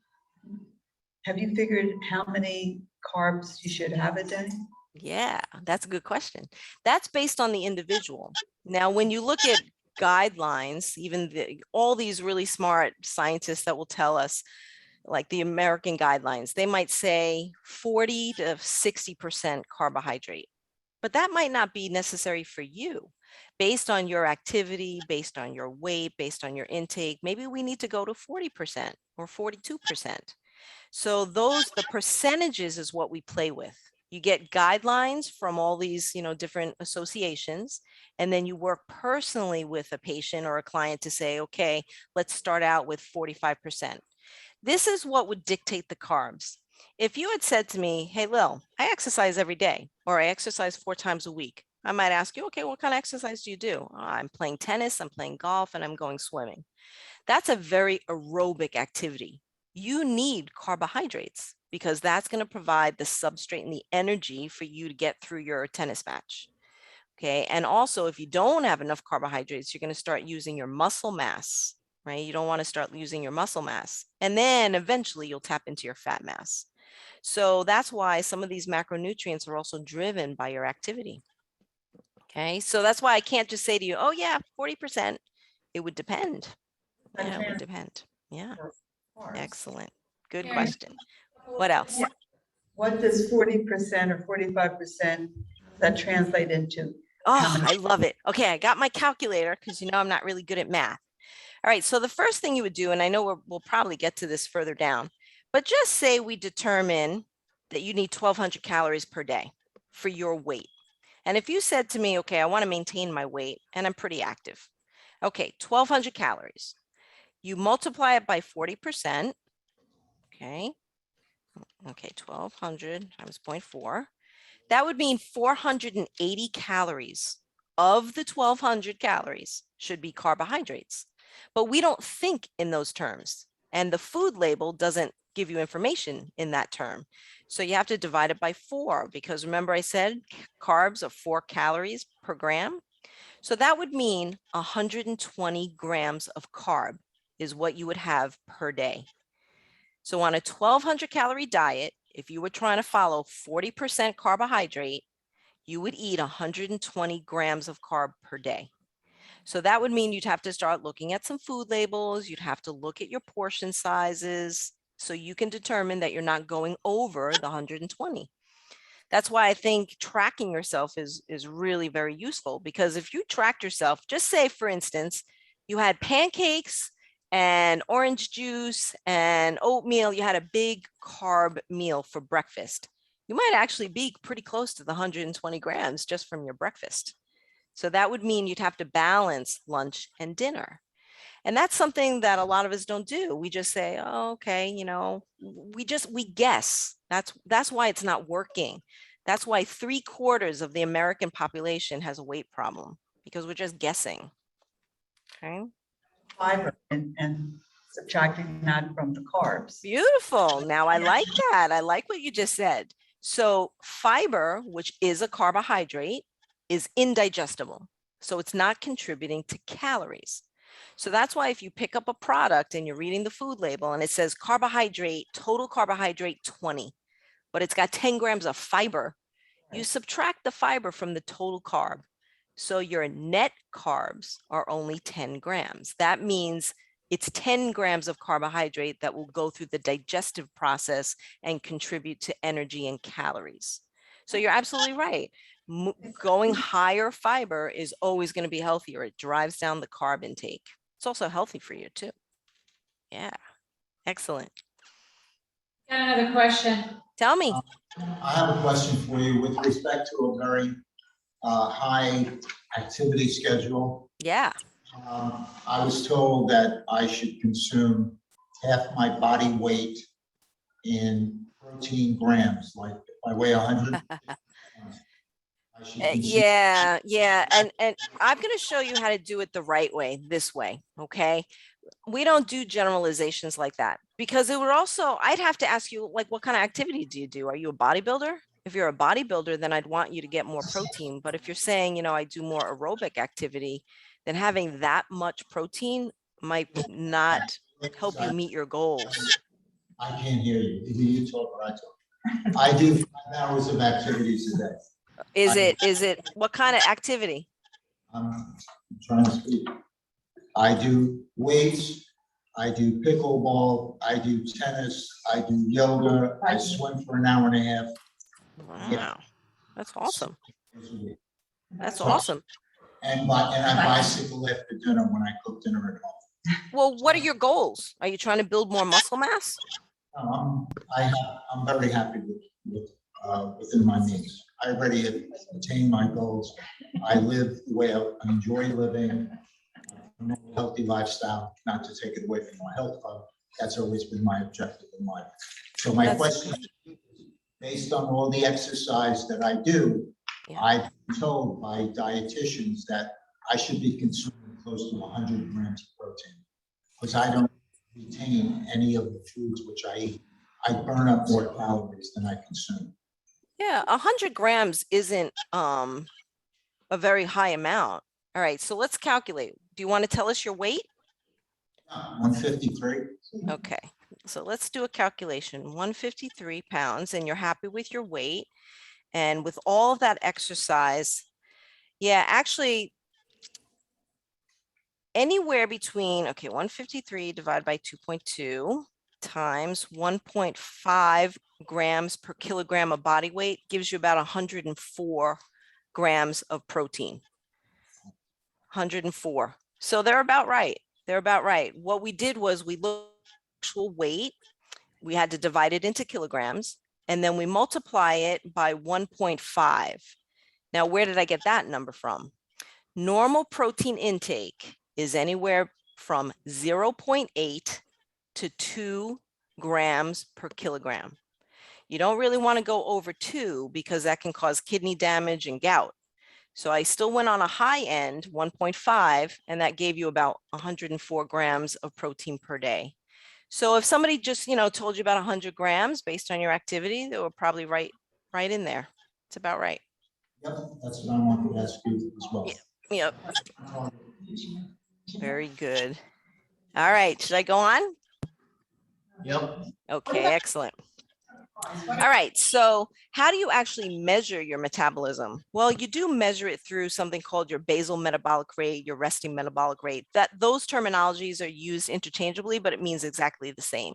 have you figured how many carbs you should have a day? Yeah, that's a good question. That's based on the individual. Now, when you look at guidelines, even all these really smart scientists that will tell us, like the American guidelines, they might say 40 to 60% carbohydrate, but that might not be necessary for you based on your activity, based on your weight, based on your intake. Maybe we need to go to 40% or 42%. So the percentages is what we play with. You get guidelines from all these, different associations, and then you work personally with a patient or a client to say, okay, let's start out with 45%. This is what would dictate the carbs. If you had said to me, hey, Lil, I exercise every day, or I exercise 4 times a week, I might ask you, okay, what kind of exercise do you do? I'm playing tennis, I'm playing golf, and I'm going swimming. That's a very aerobic activity. You need carbohydrates because that's going to provide the substrate and the energy for you to get through your tennis match. Okay. And also, if you don't have enough carbohydrates, you're going to start using your muscle mass, right? You don't want to start using your muscle mass. And then eventually you'll tap into your fat mass. So that's why some of these macronutrients are also driven by your activity. Okay. So that's why I can't just say to you, oh, yeah, 40%. It would depend. Yeah, it would depend. Yeah. Carbs. Excellent. Good Yeah. question. What else? What does 40% or 45% that translate into? Oh, I love it. Okay, I got my calculator because I'm not really good at math. All right, so the first thing you would do, and I know we'll probably get to this further down, but just say we determine that you need 1,200 calories per day for your weight. And if you said to me, okay, I want to maintain my weight and I'm pretty active. Okay, 1,200 calories. You multiply it by 40%. Okay. Okay, 1,200 times 0.4. That would mean 480 calories of the 1,200 calories should be carbohydrates. But we don't think in those terms. And the food label doesn't give you information in that term. So you have to divide it by 4 because remember I said carbs are 4 calories per gram. So that would mean 120 grams of carb is what you would have per day. So on a 1,200 calorie diet, if you were trying to follow 40% carbohydrate, you would eat 120 grams of carb per day. So that would mean you'd have to start looking at some food labels. You'd have to look at your portion sizes so you can determine that you're not going over the 120. That's why I think tracking yourself is really very useful, because if you tracked yourself, just say, for instance, you had pancakes and orange juice and oatmeal, you had a big carb meal for breakfast. You might actually be pretty close to the 120 grams just from your breakfast. So that would mean you'd have to balance lunch and dinner. And that's something that a lot of us don't do. We just say, oh, okay, we guess. That's why it's not working. That's why 3/4 of the American population has a weight problem, because we're just guessing. Okay. Fiber and subtracting that from the carbs. Beautiful. Now I like that. I like what you just said. So fiber, which is a carbohydrate, is indigestible. So it's not contributing to calories. So that's why if you pick up a product and you're reading the food label and it says carbohydrate, total carbohydrate 20, but it's got 10 grams of fiber, you subtract the fiber from the total carb. So your net carbs are only 10 grams. That means it's 10 grams of carbohydrate that will go through the digestive process and contribute to energy and calories. So you're absolutely right. Going higher fiber is always going to be healthier. It drives down the carb intake. It's also healthy for you too. Yeah, excellent. Got another question. Tell me. I have a question for you with respect to a very high activity schedule. Yeah. I was told that I should consume half my body weight in protein grams. Like if I weigh 100 pounds, I should consume. Yeah. And I'm going to show you how to do it the right way, this way. Okay. We don't do generalizations like that, because it would also, I'd have to ask you, like, what kind of activity do you do? Are you a bodybuilder? If you're a bodybuilder, then I'd want you to get more protein. But if you're saying, I do more aerobic activity, then having that much protein might not help you meet your goals. I can't hear you. Either you talk or I talk. I do 5 hours of activities a day. Is it, what kind of activity? I'm trying to speak. I do weights, I do pickleball, I do tennis, I do yoga, I swim for an hour and a half. Wow, that's awesome. Once a week. That's awesome. And I bicycle after dinner when I cook dinner at home. Well, what are your goals? Are you trying to build more muscle mass? I'm very happy within my means. I already have attained my goals. I live the way I enjoy living, a healthy lifestyle, not to take it away from my health club. That's always been my objective in life. So my question is, based on all the exercise that I do, Yeah. I've been told by dietitians that I should be consuming close to 100 grams of protein because I don't retain any of the foods which I eat. I burn up more calories than I consume. Yeah, 100 grams isn't a very high amount. All right, so let's calculate. Do you want to tell us your weight? 153. Okay, so let's do a calculation. 153 pounds, and you're happy with your weight. And with all of that exercise, yeah, actually, anywhere between, okay, 153 divided by 2.2 times 1.5 grams per kilogram of body weight gives you about 104 grams of protein. 104. So they're about right. They're about right. What we did was we looked at actual weight. We had to divide it into kilograms, and then we multiply it by 1.5. Now, where did I get that number from? Normal protein intake is anywhere from 0.8 to 2 grams per kilogram. You don't really want to go over 2 because that can cause kidney damage and gout. So I still went on a high end, 1.5, and that gave you about 104 grams of protein per day. So if somebody just, told you about 100 grams based on your activity, they were probably right in there. It's about right. Yep, that's what I wanted to ask you as well. Yep. Very good. All right, should I go on? Yep. Okay, excellent. All right, so how do you actually measure your metabolism? Well, you do measure it through something called your basal metabolic rate, your resting metabolic rate. Those terminologies are used interchangeably, but it means exactly the same.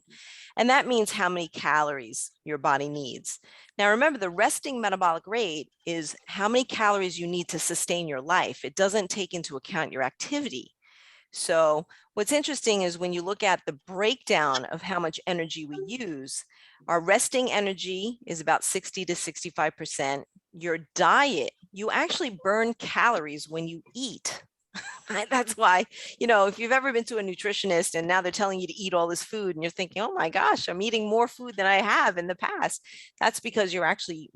And that means how many calories your body needs. Now, remember, the resting metabolic rate is how many calories you need to sustain your life. It doesn't take into account your activity. So what's interesting is when you look at the breakdown of how much energy we use, our resting energy is about 60 to 65%. Your diet, you actually burn calories when you eat. That's why, if you've ever been to a nutritionist and now they're telling you to eat all this food and you're thinking, oh my gosh, I'm eating more food than I have in the past. That's because you're actually,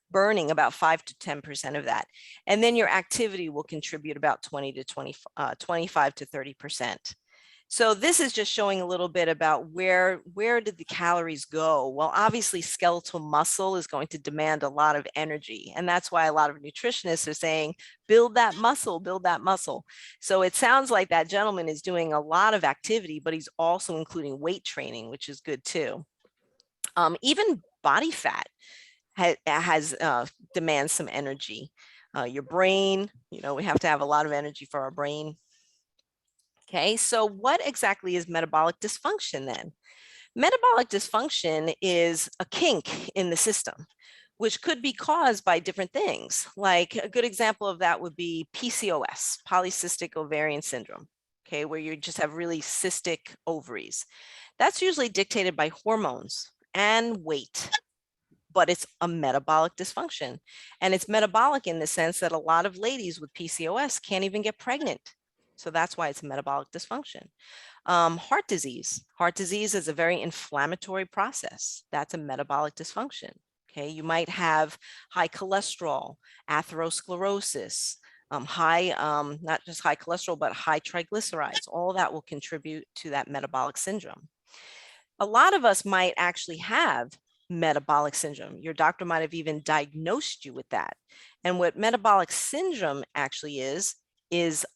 burning about 5 to 10% of that. And then your activity will contribute about 25 to 30%. So this is just showing a little bit about where did the calories go? Well, obviously skeletal muscle is going to demand a lot of energy. And that's why a lot of nutritionists are saying, build that muscle, build that muscle. So it sounds like that gentleman is doing a lot of activity, but he's also including weight training, which is good too. Even body fat has demands some energy. Your brain, we have to have a lot of energy for our brain. Okay, so what exactly is metabolic dysfunction then? Metabolic dysfunction is a kink in the system, which could be caused by different things. Like a good example of that would be PCOS, polycystic ovarian syndrome, okay, where you just have really cystic ovaries. That's usually dictated by hormones and weight, but it's a metabolic dysfunction. And it's metabolic in the sense that a lot of ladies with PCOS can't even get pregnant. So that's why it's metabolic dysfunction. Heart disease. Heart disease is a very inflammatory process. That's a metabolic dysfunction. Okay, you might have high cholesterol, atherosclerosis, not just high cholesterol, but high triglycerides. All that will contribute to that metabolic syndrome. A lot of us might actually have metabolic syndrome. Your doctor might have even diagnosed you with that. And what metabolic syndrome actually is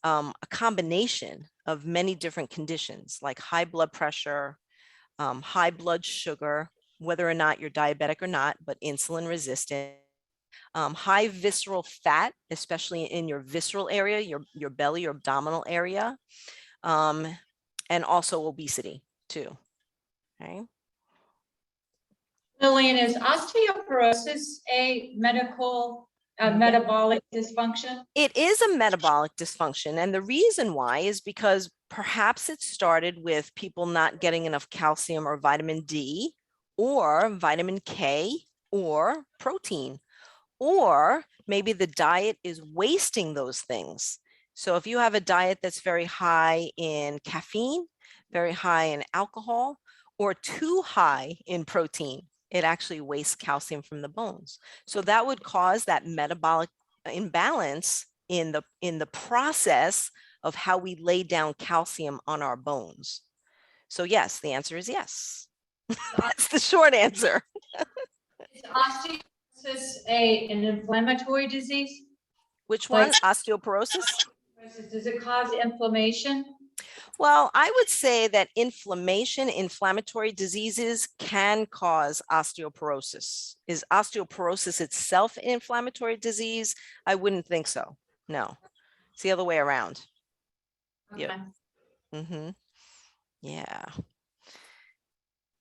a combination of many different conditions like high blood pressure, high blood sugar, whether or not you're diabetic or not, but insulin resistant. High visceral fat, especially in your visceral area, your belly, your abdominal area, and also obesity too. Okay. Lillian, is osteoporosis a metabolic dysfunction? It is a metabolic dysfunction. And the reason why is because perhaps it started with people not getting enough calcium or vitamin D or vitamin K or protein, or maybe the diet is wasting those things. So if you have a diet that's very high in caffeine, very high in alcohol, or too high in protein, it actually wastes calcium from the bones. So that would cause that metabolic imbalance in the process of how we lay down calcium on our bones. So yes, the answer is yes. That's the short answer. Is osteoporosis an inflammatory disease? Which one? Like- Osteoporosis? Does it cause inflammation? Well, I would say that inflammatory diseases can cause osteoporosis. Is osteoporosis itself an inflammatory disease? I wouldn't think so. No, it's the other way around. Okay. Mm-hmm. Yeah.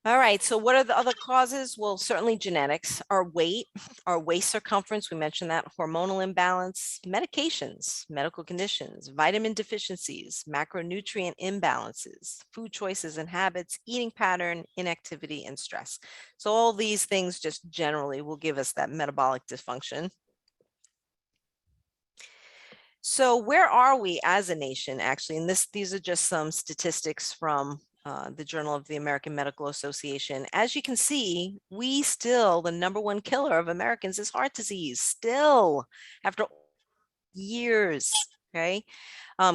All right, so what are the other causes? Well, certainly genetics, our weight, our waist circumference, we mentioned that, hormonal imbalance, medications, medical conditions, vitamin deficiencies, macronutrient imbalances, food choices and habits, eating pattern, inactivity, and stress. So all these things just generally will give us that metabolic dysfunction. So where are we as a nation, actually? And these are just some statistics from the Journal of the American Medical Association. As you can see, the #1 killer of Americans is heart disease, still, after years, okay?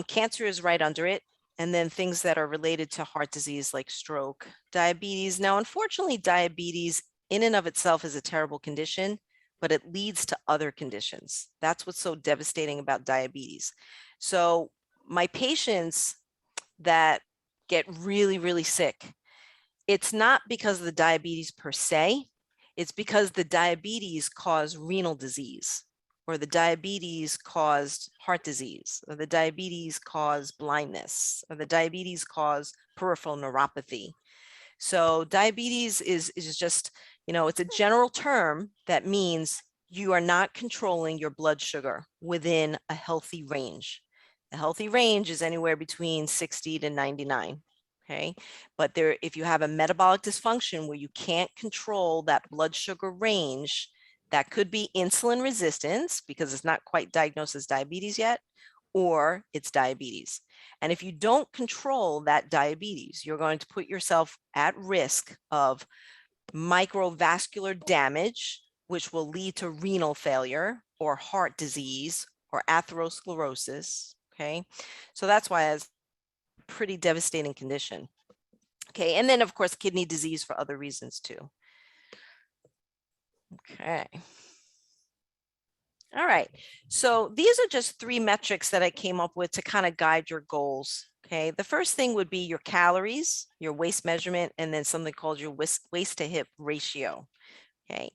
Cancer is right under it. And then things that are related to heart disease like stroke, diabetes. Now, unfortunately, diabetes in and of itself is a terrible condition, but it leads to other conditions. That's what's so devastating about diabetes. So my patients that get really, really sick, it's not because of the diabetes per se, it's because the diabetes caused renal disease, or the diabetes caused heart disease, or the diabetes caused blindness, or the diabetes caused peripheral neuropathy. So diabetes is just, it's a general term that means you are not controlling your blood sugar within a healthy range. The healthy range is anywhere between 60 to 99. Okay. But if you have a metabolic dysfunction where you can't control that blood sugar range, that could be insulin resistance because it's not quite diagnosed as diabetes yet, or it's diabetes. And if you don't control that diabetes, you're going to put yourself at risk of microvascular damage, which will lead to renal failure or heart disease or atherosclerosis. Okay. So that's why it's a pretty devastating condition. Okay. And then, of course, kidney disease for other reasons too. Okay. All right. So these are just 3 metrics that I came up with to kind of guide your goals. Okay. The first thing would be your calories, your waist measurement, and then something called your waist to hip ratio. Okay.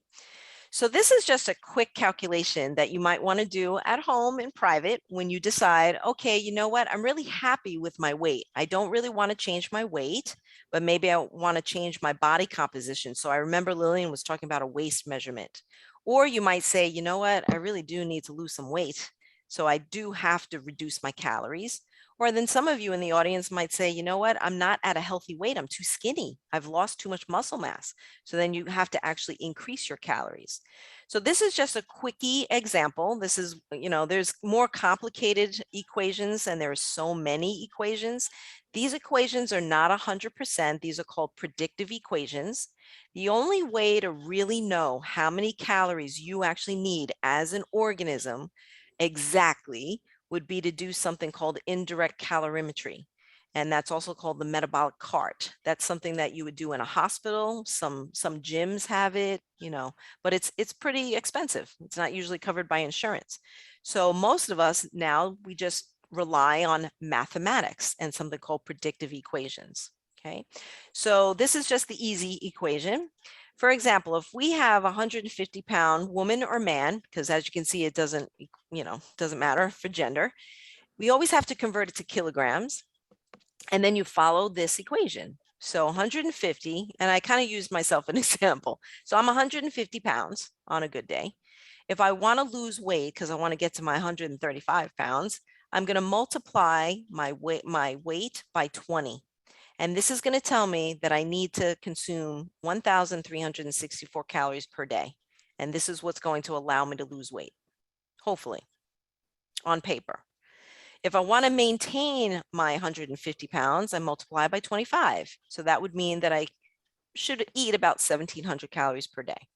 So this is just a quick calculation that you might want to do at home in private when you decide, okay, you know what, I'm really happy with my weight. I don't really want to change my weight, but maybe I want to change my body composition. So I remember Lillian was talking about a waist measurement. Or you might say, you know what, I really do need to lose some weight. So I do have to reduce my calories. Or then some of you in the audience might say, you know what, I'm not at a healthy weight. I'm too skinny. I've lost too much muscle mass. So then you have to actually increase your calories. So this is just a quickie example. This is, there's more complicated equations and there are so many equations. These equations are not 100%. These are called predictive equations. The only way to really know how many calories you actually need as an organism exactly would be to do something called indirect calorimetry. And that's also called the metabolic cart. That's something that you would do in a hospital. Some gyms have it, but it's pretty expensive. It's not usually covered by insurance. So most of us now, we just rely on mathematics and something called predictive equations. Okay, so this is just the easy equation. For example, if we have a 150-pound woman or man, because as you can see, it doesn't, doesn't matter for gender, we always have to convert it to kilograms. And then you follow this equation. So 150, and I kind of used myself an example. So I'm 150 pounds on a good day. If I want to lose weight, because I want to get to my 135 pounds, I'm going to multiply my weight by 20. And this is going to tell me that I need to consume 1,364 calories per day. And this is what's going to allow me to lose weight, hopefully, on paper. If I want to maintain my 150 pounds, I multiply by 25. So that would mean that I should eat about 1,700 calories per day.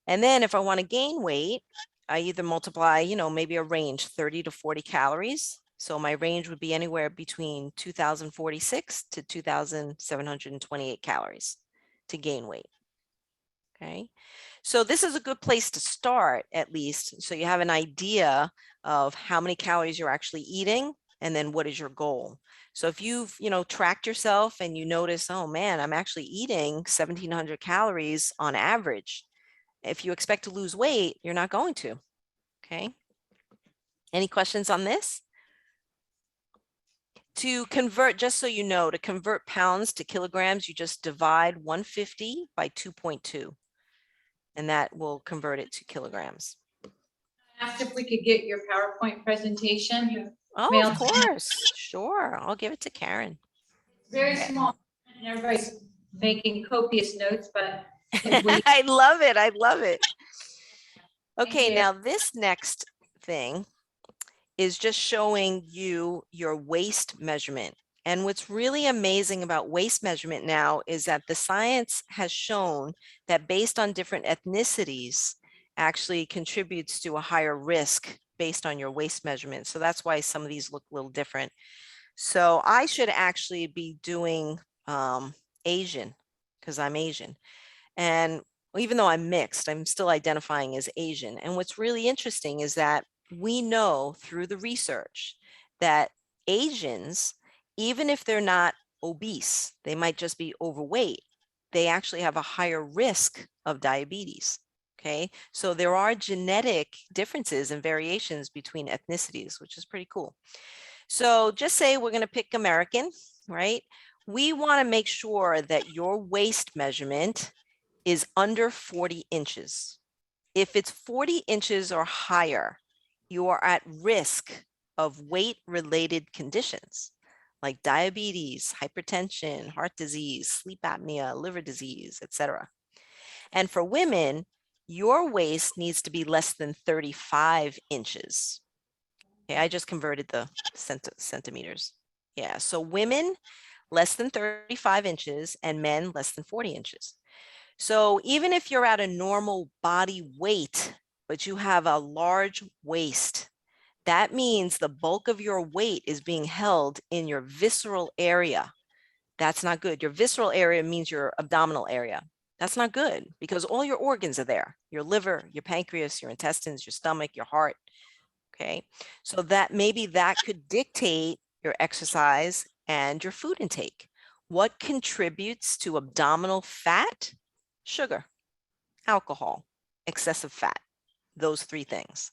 And then if I want to gain weight, I either multiply, maybe a range 30 to 40 calories. So my range would be anywhere between 2,046 to 2,728 calories to gain weight. Okay. So this is a good place to start, at least, so you have an idea of how many calories you're actually eating, and then what is your goal. So if you've, tracked yourself and you notice, oh man, I'm actually eating 1,700 calories on average. If you expect to lose weight, you're not going to. Okay. Any questions on this? To convert, just so you know, to convert pounds to kilograms, you just divide 150 by 2.2. And that will convert it to kilograms. I asked if we could get your PowerPoint presentation. Oh, of course. Sure. I'll give it to Karen. Very small, and everybody's making copious notes, but we, I love it. I love it. Okay, you. now this next thing is just showing you your waist measurement. And what's really amazing about waist measurement now is that the science has shown that based on different ethnicities actually contributes to a higher risk based on your waist measurement. So that's why some of these look a little different. So I should actually be doing Asian, because I'm Asian. And even though I'm mixed, I'm still identifying as Asian. And what's really interesting is that we know through the research that Asians, even if they're not obese, they might just be overweight, they actually have a higher risk of diabetes. Okay, so there are genetic differences and variations between ethnicities, which is pretty cool. So just say we're going to pick American, right? We want to make sure that your waist measurement is under 40 inches. If it's 40 inches or higher, you are at risk of weight-related conditions like diabetes, hypertension, heart disease, sleep apnea, liver disease, etc. And for women, your waist needs to be less than 35 inches. Okay, I just converted the centimeters. Yeah, so women less than 35 inches and men less than 40 inches. So even if you're at a normal body weight, but you have a large waist, that means the bulk of your weight is being held in your visceral area. That's not good. Your visceral area means your abdominal area. That's not good because all your organs are there. Your liver, your pancreas, your intestines, your stomach, your heart. Okay. So that maybe that could dictate your exercise and your food intake. What contributes to abdominal fat? Sugar, alcohol, excessive fat, those three things.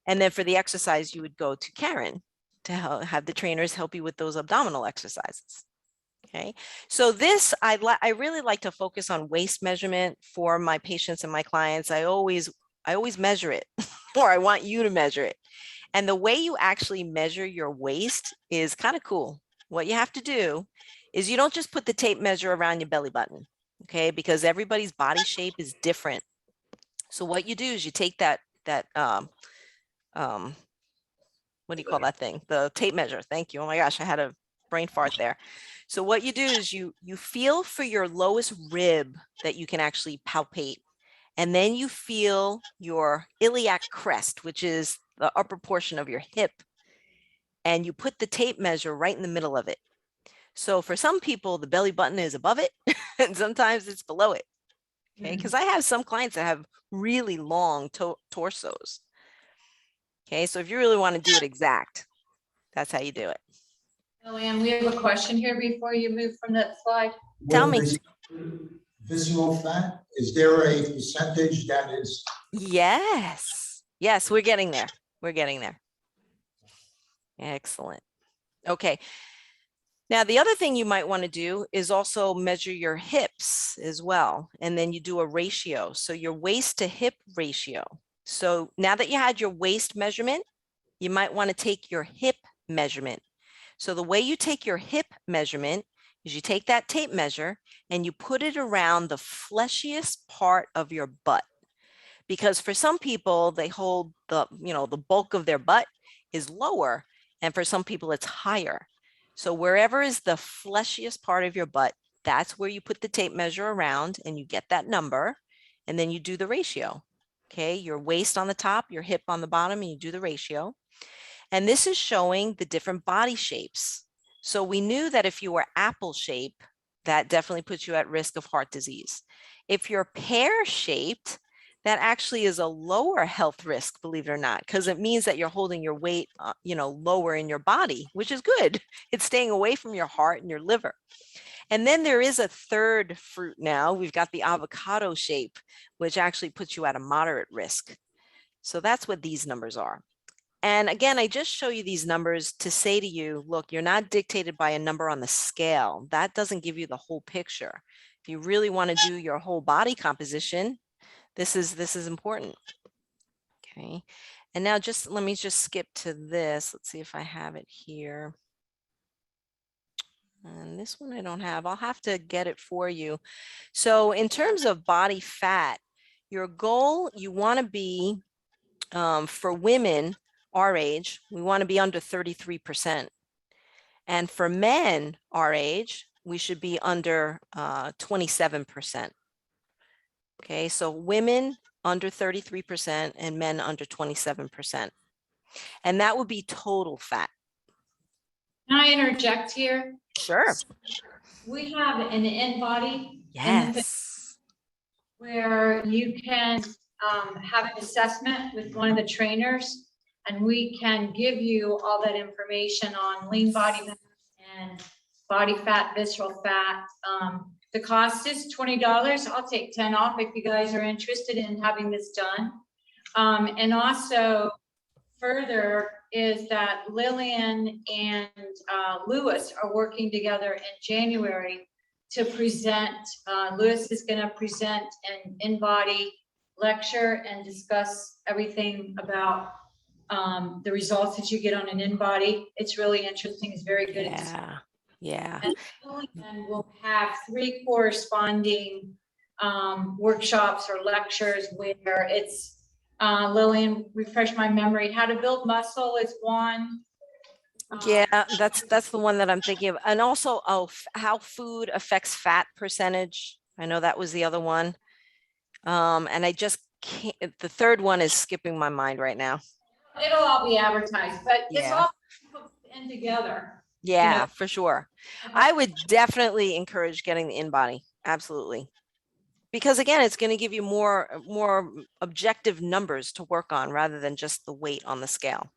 And then for the exercise, you would go to Karen to have the trainers help you with those abdominal exercises. Okay, so this, I really like to focus on waist measurement for my patients and my clients. I always measure it, or I want you to measure it. And the way you actually measure your waist is kind of cool. What you have to do is you don't just put the tape measure around your belly button, okay? Because everybody's body shape is different. So what you do is you take that what do you call that thing? The tape measure. Thank you. Oh my gosh, I had a brain fart there. So what you do is you feel for your lowest rib that you can actually palpate. And then you feel your iliac crest, which is the upper portion of your hip. And you put the tape measure right in the middle of it. So for some people, the belly button is above it, and sometimes it's below it. Okay, because I have some clients that have really long torsos. Okay, so if you really want to do it exact, that's how you do it. Eliane, we have a question here before you move from that slide. Tell me. visceral fat? Is there a percentage that is? Yes. Yes, we're getting there. We're getting there. Excellent. Okay. Now, the other thing you might want to do is also measure your hips as well. And then you do a ratio. So your waist to hip ratio. So now that you had your waist measurement, you might want to take your hip measurement. So the way you take your hip measurement is you take that tape measure and you put it around the fleshiest part of your butt. Because for some people, they hold the bulk of their butt is lower. And for some people, it's higher. So wherever is the fleshiest part of your butt, that's where you put the tape measure around and you get that number. And then you do the ratio. Okay, your waist on the top, your hip on the bottom, and you do the ratio. And this is showing the different body shapes. So we knew that if you were apple shape, that definitely puts you at risk of heart disease. If you're pear shaped, that actually is a lower health risk, believe it or not, because it means that you're holding your weight, lower in your body, which is good. It's staying away from your heart and your liver. And then there is a third fruit now. We've got the avocado shape, which actually puts you at a moderate risk. So that's what these numbers are. And again, I just show you these numbers to say to you, look, you're not dictated by a number on the scale. That doesn't give you the whole picture. If you really want to do your whole body composition, this is important. Okay. And now let me just skip to this. Let's see if I have it here. And this one I don't have. I'll have to get it for you. So in terms of body fat, your goal, you want to be, for women our age, we want to be under 33%. And for men our age, we should be under 27%. Okay, so women under 33% and men under 27%. And that would be total fat. Can I interject here? Sure. We have an in-body. Yes. Where you can have an assessment with one of the trainers, and we can give you all that information on lean body mass and body fat, visceral fat. The cost is $20. I'll take 10 off if you guys are interested in having this done. And also further is that Lillian and Lewis are working together in January to present. Lewis is going to present an in-body lecture and discuss everything about the results that you get on an in-body. It's really interesting. It's very good. Yeah. Yeah. And we'll have 3 corresponding workshops or lectures where it's Lillian, refresh my memory. How to build muscle is one. Yeah, that's the one that I'm thinking of. And also, how food affects fat percentage. I know that was the other one. And I just can't, the third one is skipping my mind right now. It'll all be advertised, but it's Yeah. all put in together. Yeah, for sure. I would definitely encourage getting the in-body. Absolutely. Because again, it's going to give you more objective numbers to work on rather than just the weight on the scale.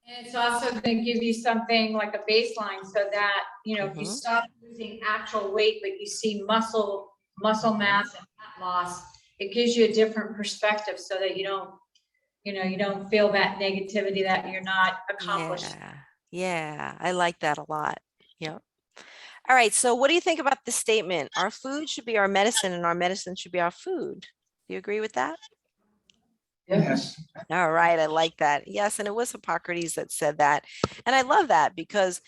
And it's also going to give you something like a baseline so that, if you stop losing actual weight, but you see muscle mass and fat loss, it gives you a different perspective so that you don't feel that negativity that you're not accomplished. Yeah, I like that a lot. Yeah. All right. So what do you think about the statement? Our food should be our medicine and our medicine should be our food. Do you agree with that? Yes. All right. I like that. Yes. And it was Hippocrates that said that. And I love that because,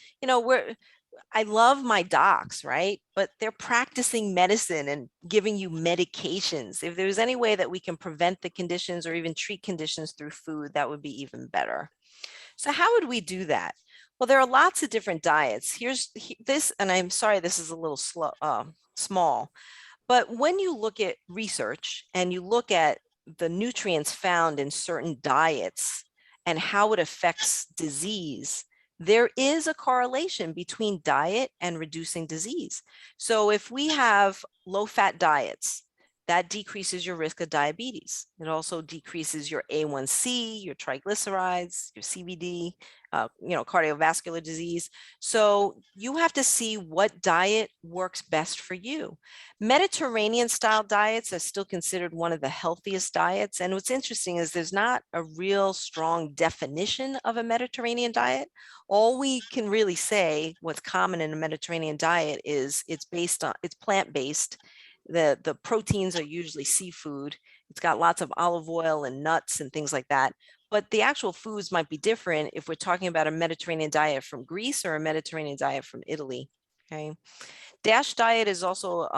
I love my docs, right? But they're practicing medicine and giving you medications. If there's any way that we can prevent the conditions or even treat conditions through food, that would be even better. So how would we do that? Well, there are lots of different diets. Here's this, and I'm sorry, this is a little small, but when you look at research and you look at the nutrients found in certain diets and how it affects disease, there is a correlation between diet and reducing disease. So if we have low-fat diets, that decreases your risk of diabetes. It also decreases your A1C, your triglycerides, your CVD, cardiovascular disease. So you have to see what diet works best for you. Mediterranean style diets are still considered one of the healthiest diets. And what's interesting is there's not a real strong definition of a Mediterranean diet. All we can really say what's common in a Mediterranean diet is it's plant-based. The proteins are usually seafood. It's got lots of olive oil and nuts and things like that. But the actual foods might be different if we're talking about a Mediterranean diet from Greece or a Mediterranean diet from Italy. Okay. DASH diet is also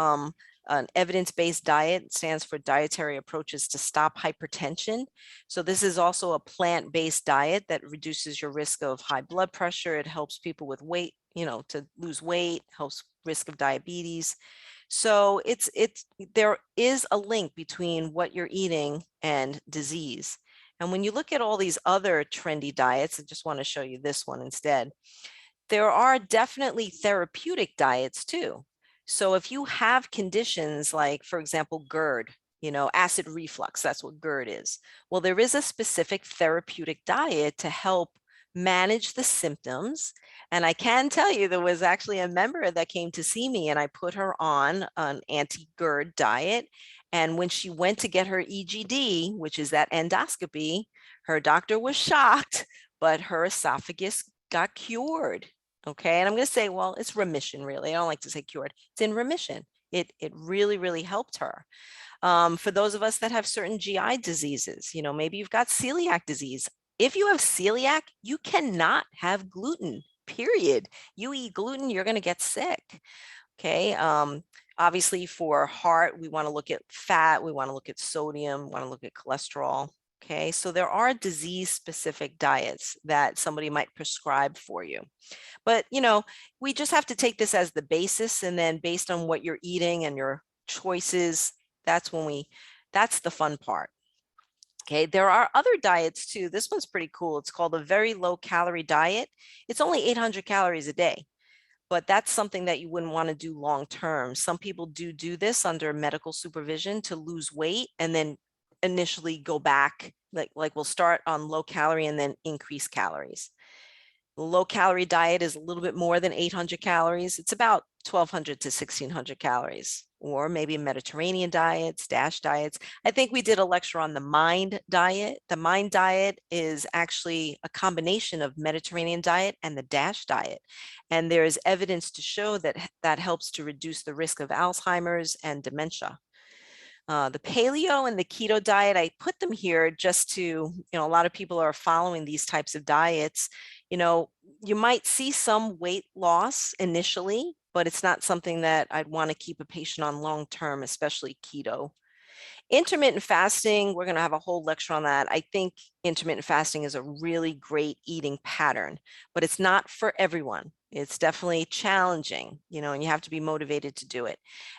an evidence-based diet. It stands for Dietary Approaches to Stop Hypertension. So this is also a plant-based diet that reduces your risk of high blood pressure. It helps people with weight, to lose weight, helps risk of diabetes. So there is a link between what you're eating and disease. And when you look at all these other trendy diets, I just want to show you this one instead. There are definitely therapeutic diets too. So if you have conditions like, for example, GERD, acid reflux, that's what GERD is. Well, there is a specific therapeutic diet to help manage the symptoms. And I can tell you there was actually a member that came to see me and I put her on an anti-GERD diet. And when she went to get her EGD, which is that endoscopy, her doctor was shocked, but her esophagus got cured. Okay. And I'm going to say, well, it's remission, really. I don't like to say cured. It's in remission. It really, really helped her. For those of us that have certain GI diseases, maybe you've got celiac disease. If you have celiac, you cannot have gluten, period. You eat gluten, you're going to get sick. Okay. Obviously for heart, we want to look at fat. We want to look at sodium, we want to look at cholesterol. Okay. So there are disease specific diets that somebody might prescribe for you. But, we just have to take this as the basis, and then based on what you're eating and your choices, that's the fun part. Okay, there are other diets too. This one's pretty cool. It's called a very low calorie diet. It's only 800 calories a day, but that's something that you wouldn't want to do long term. Some people do this under medical supervision to lose weight and then initially go back, like we'll start on low calorie and then increase calories. Low calorie diet is a little bit more than 800 calories. It's about 1200 to 1600 calories, or maybe Mediterranean diets, DASH diets. I think we did a lecture on the MIND diet. The MIND diet is actually a combination of Mediterranean diet and the DASH diet. And there is evidence to show that that helps to reduce the risk of Alzheimer's and dementia. The paleo and the keto diet, I put them here just to, a lot of people are following these types of diets. You might see some weight loss initially, but it's not something that I'd want to keep a patient on long term, especially keto. Intermittent fasting, we're going to have a whole lecture on that. I think intermittent fasting is a really great eating pattern, but it's not for everyone. It's definitely challenging, and you have to be motivated to do it.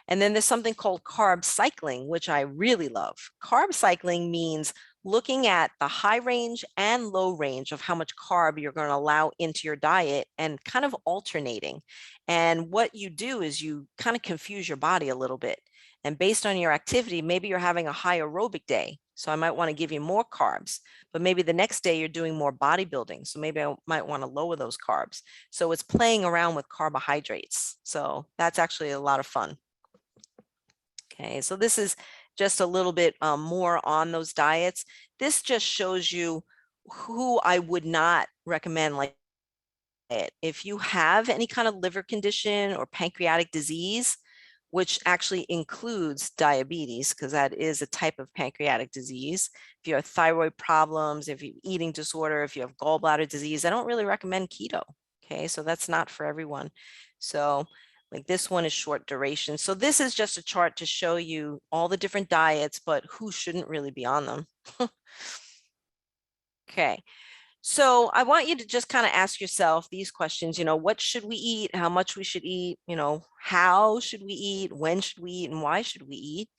And then there's something called carb cycling, which I really love. Carb cycling means looking at the high range and low range of how much carb you're going to allow into your diet and kind of alternating. And what you do is you kind of confuse your body a little bit. And based on your activity, maybe you're having a high aerobic day. So I might want to give you more carbs, but maybe the next day you're doing more bodybuilding. So maybe I might want to lower those carbs. So it's playing around with carbohydrates. So that's actually a lot of fun. Okay, so this is just a little bit more on those diets. This just shows you who I would not recommend like it. If you have any kind of liver condition or pancreatic disease, which actually includes diabetes, because that is a type of pancreatic disease. If you have thyroid problems, if you have eating disorder, if you have gallbladder disease, I don't really recommend keto. Okay, so that's not for everyone. So like this one is short duration. So this is just a chart to show you all the different diets, but who shouldn't really be on them. Okay. So I want you to just kind of ask yourself these questions, what should we eat, how much we should eat, how should we eat, when should we eat, and why should we eat?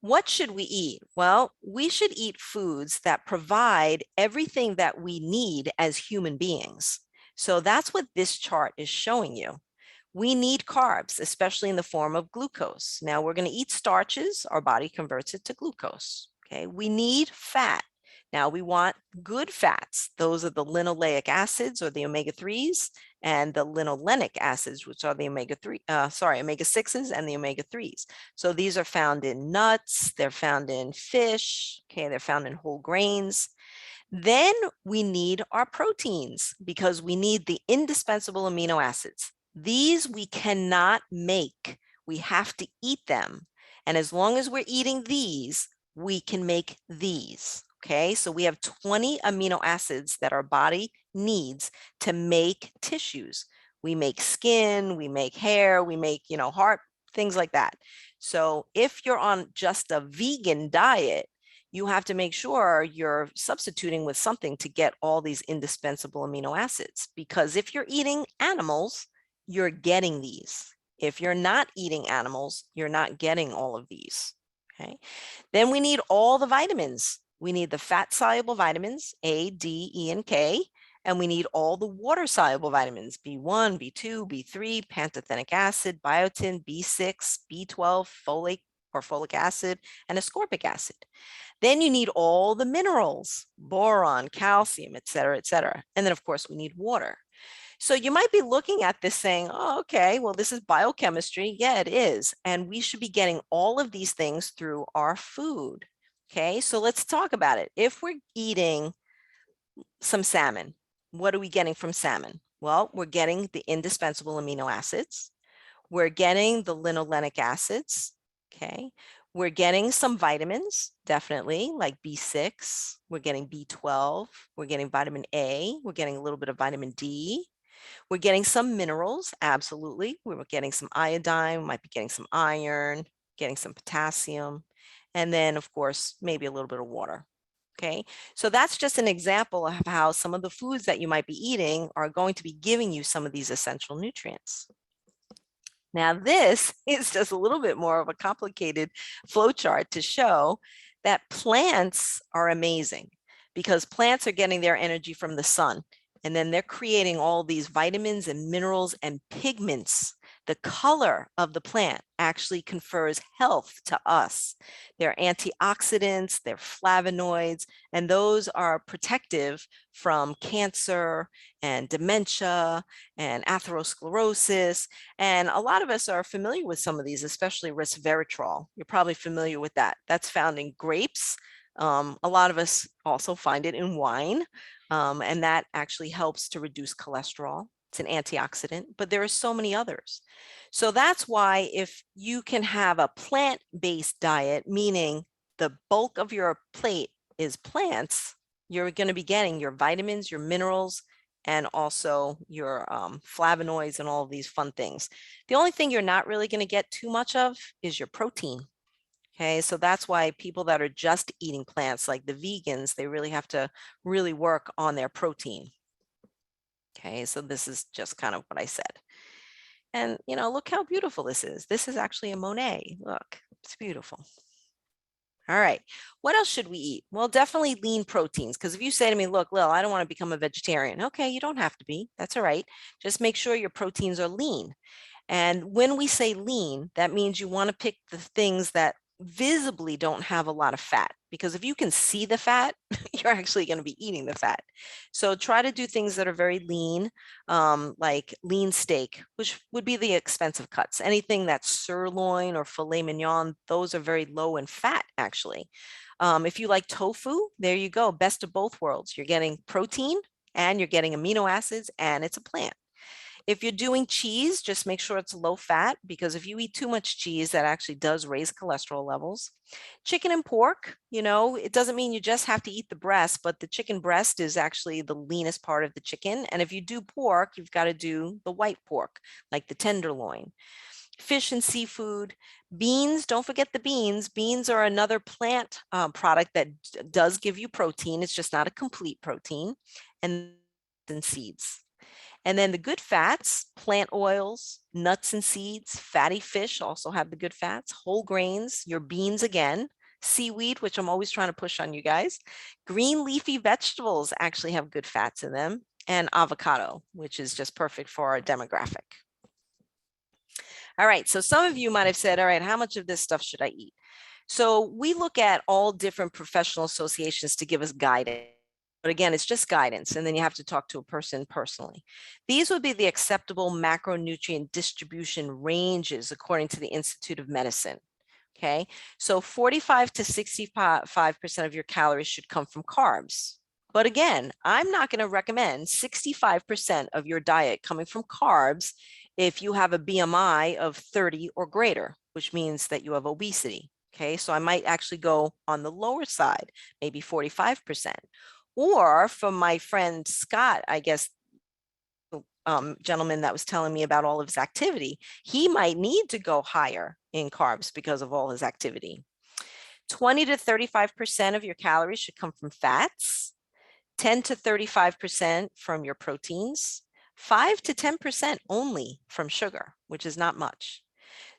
What should we eat? Well, we should eat foods that provide everything that we need as human beings. So that's what this chart is showing you. We need carbs, especially in the form of glucose. Now we're going to eat starches, our body converts it to glucose. Okay, we need fat. Now we want good fats. Those are the linoleic acids or the omega-3s, and the linolenic acids, which are the omega-6s and the omega-3s. So these are found in nuts, they're found in fish, okay, they're found in whole grains. Then we need our proteins because we need the indispensable amino acids. These we cannot make. We have to eat them. And as long as we're eating these, we can make these. Okay, so we have 20 amino acids that our body needs to make tissues. We make skin, we make hair, we make, heart, things like that. So if you're on just a vegan diet, you have to make sure you're substituting with something to get all these indispensable amino acids. Because if you're eating animals, you're getting these. If you're not eating animals, you're not getting all of these. Okay. Then we need all the vitamins. We need the fat-soluble vitamins, A, D, E, and K, and we need all the water-soluble vitamins, B1, B2, B3, pantothenic acid, biotin, B6, B12, folate or folic acid, and ascorbic acid. Then you need all the minerals, boron, calcium, et cetera, et cetera. And then, of course, we need water. So you might be looking at this saying, oh, okay, well, this is biochemistry. Yeah, it is. And we should be getting all of these things through our food. Okay, so let's talk about it. If we're eating some salmon, what are we getting from salmon? Well, we're getting the indispensable amino acids. We're getting the linolenic acids. Okay, we're getting some vitamins, definitely, like B6. We're getting B12. We're getting vitamin A. We're getting a little bit of vitamin D. We're getting some minerals, absolutely. We're getting some iodine, we might be getting some iron, getting some potassium, and then, of course, maybe a little bit of water. Okay, so that's just an example of how some of the foods that you might be eating are going to be giving you some of these essential nutrients. Now, this is just a little bit more of a complicated flow chart to show that plants are amazing because plants are getting their energy from the sun. And then they're creating all these vitamins and minerals and pigments. The color of the plant actually confers health to us. They're antioxidants, they're flavonoids, and those are protective from cancer and dementia and atherosclerosis. And a lot of us are familiar with some of these, especially resveratrol. You're probably familiar with that. That's found in grapes. A lot of us also find it in wine. And that actually helps to reduce cholesterol. It's an antioxidant, but there are so many others. So that's why if you can have a plant-based diet, meaning the bulk of your plate is plants, you're going to be getting your vitamins, your minerals, and also your flavonoids and all of these fun things. The only thing you're not really going to get too much of is your protein. Okay, so that's why people that are just eating plants, like the vegans, they really have to really work on their protein. Okay, so this is just kind of what I said. And, look how beautiful this is. This is actually a Monet. Look, it's beautiful. All right, what else should we eat? Well, definitely lean proteins, because if you say to me, look, Lil, I don't want to become a vegetarian. Okay, you don't have to be. That's all right. Just make sure your proteins are lean. And when we say lean, that means you want to pick the things that visibly don't have a lot of fat, because if you can see the fat, you're actually going to be eating the fat. So try to do things that are very lean, like lean steak, which would be the expensive cuts. Anything that's sirloin or filet mignon, those are very low in fat, actually. If you like tofu, there you go. Best of both worlds. You're getting protein and you're getting amino acids, and it's a plant. If you're doing cheese, just make sure it's low fat, because if you eat too much cheese, that actually does raise cholesterol levels. Chicken and pork, it doesn't mean you just have to eat the breast, but the chicken breast is actually the leanest part of the chicken. And if you do pork, you've got to do the white pork, like the tenderloin. Fish and seafood, beans, don't forget the beans. Beans are another plant product that does give you protein. It's just not a complete protein. And seeds. And then the good fats, plant oils, nuts and seeds, fatty fish also have the good fats, whole grains, your beans again, seaweed, which I'm always trying to push on you guys. Green leafy vegetables actually have good fats in them, and avocado, which is just perfect for our demographic. All right, so some of you might have said, all right, how much of this stuff should I eat? So we look at all different professional associations to give us guidance. But again, it's just guidance, and then you have to talk to a person personally. These would be the acceptable macronutrient distribution ranges according to the Institute of Medicine. Okay, so 45 to 65% of your calories should come from carbs. But again, I'm not going to recommend 65% of your diet coming from carbs if you have a BMI of 30 or greater, which means that you have obesity. Okay, so I might actually go on the lower side, maybe 45%. Or from my friend Scott, I guess, gentleman that was telling me about all of his activity, he might need to go higher in carbs because of all his activity. 20 to 35% of your calories should come from fats, 10 to 35% from your proteins, 5 to 10% only from sugar, which is not much.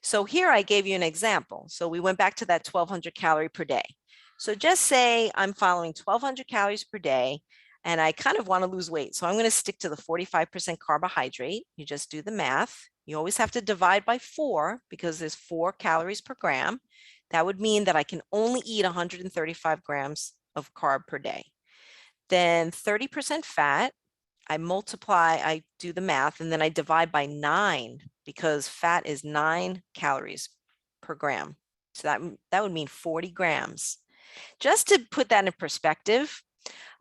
So here I gave you an example. So we went back to that 1200 calorie per day. So just say I'm following 1200 calories per day and I kind of want to lose weight. So I'm going to stick to the 45% carbohydrate. You just do the math. You always have to divide by 4 because there's 4 calories per gram. That would mean that I can only eat 135 grams of carb per day. Then 30% fat, I multiply, I do the math, and then I divide by 9 because fat is 9 calories per gram. So that would mean 40 grams. Just to put that in perspective,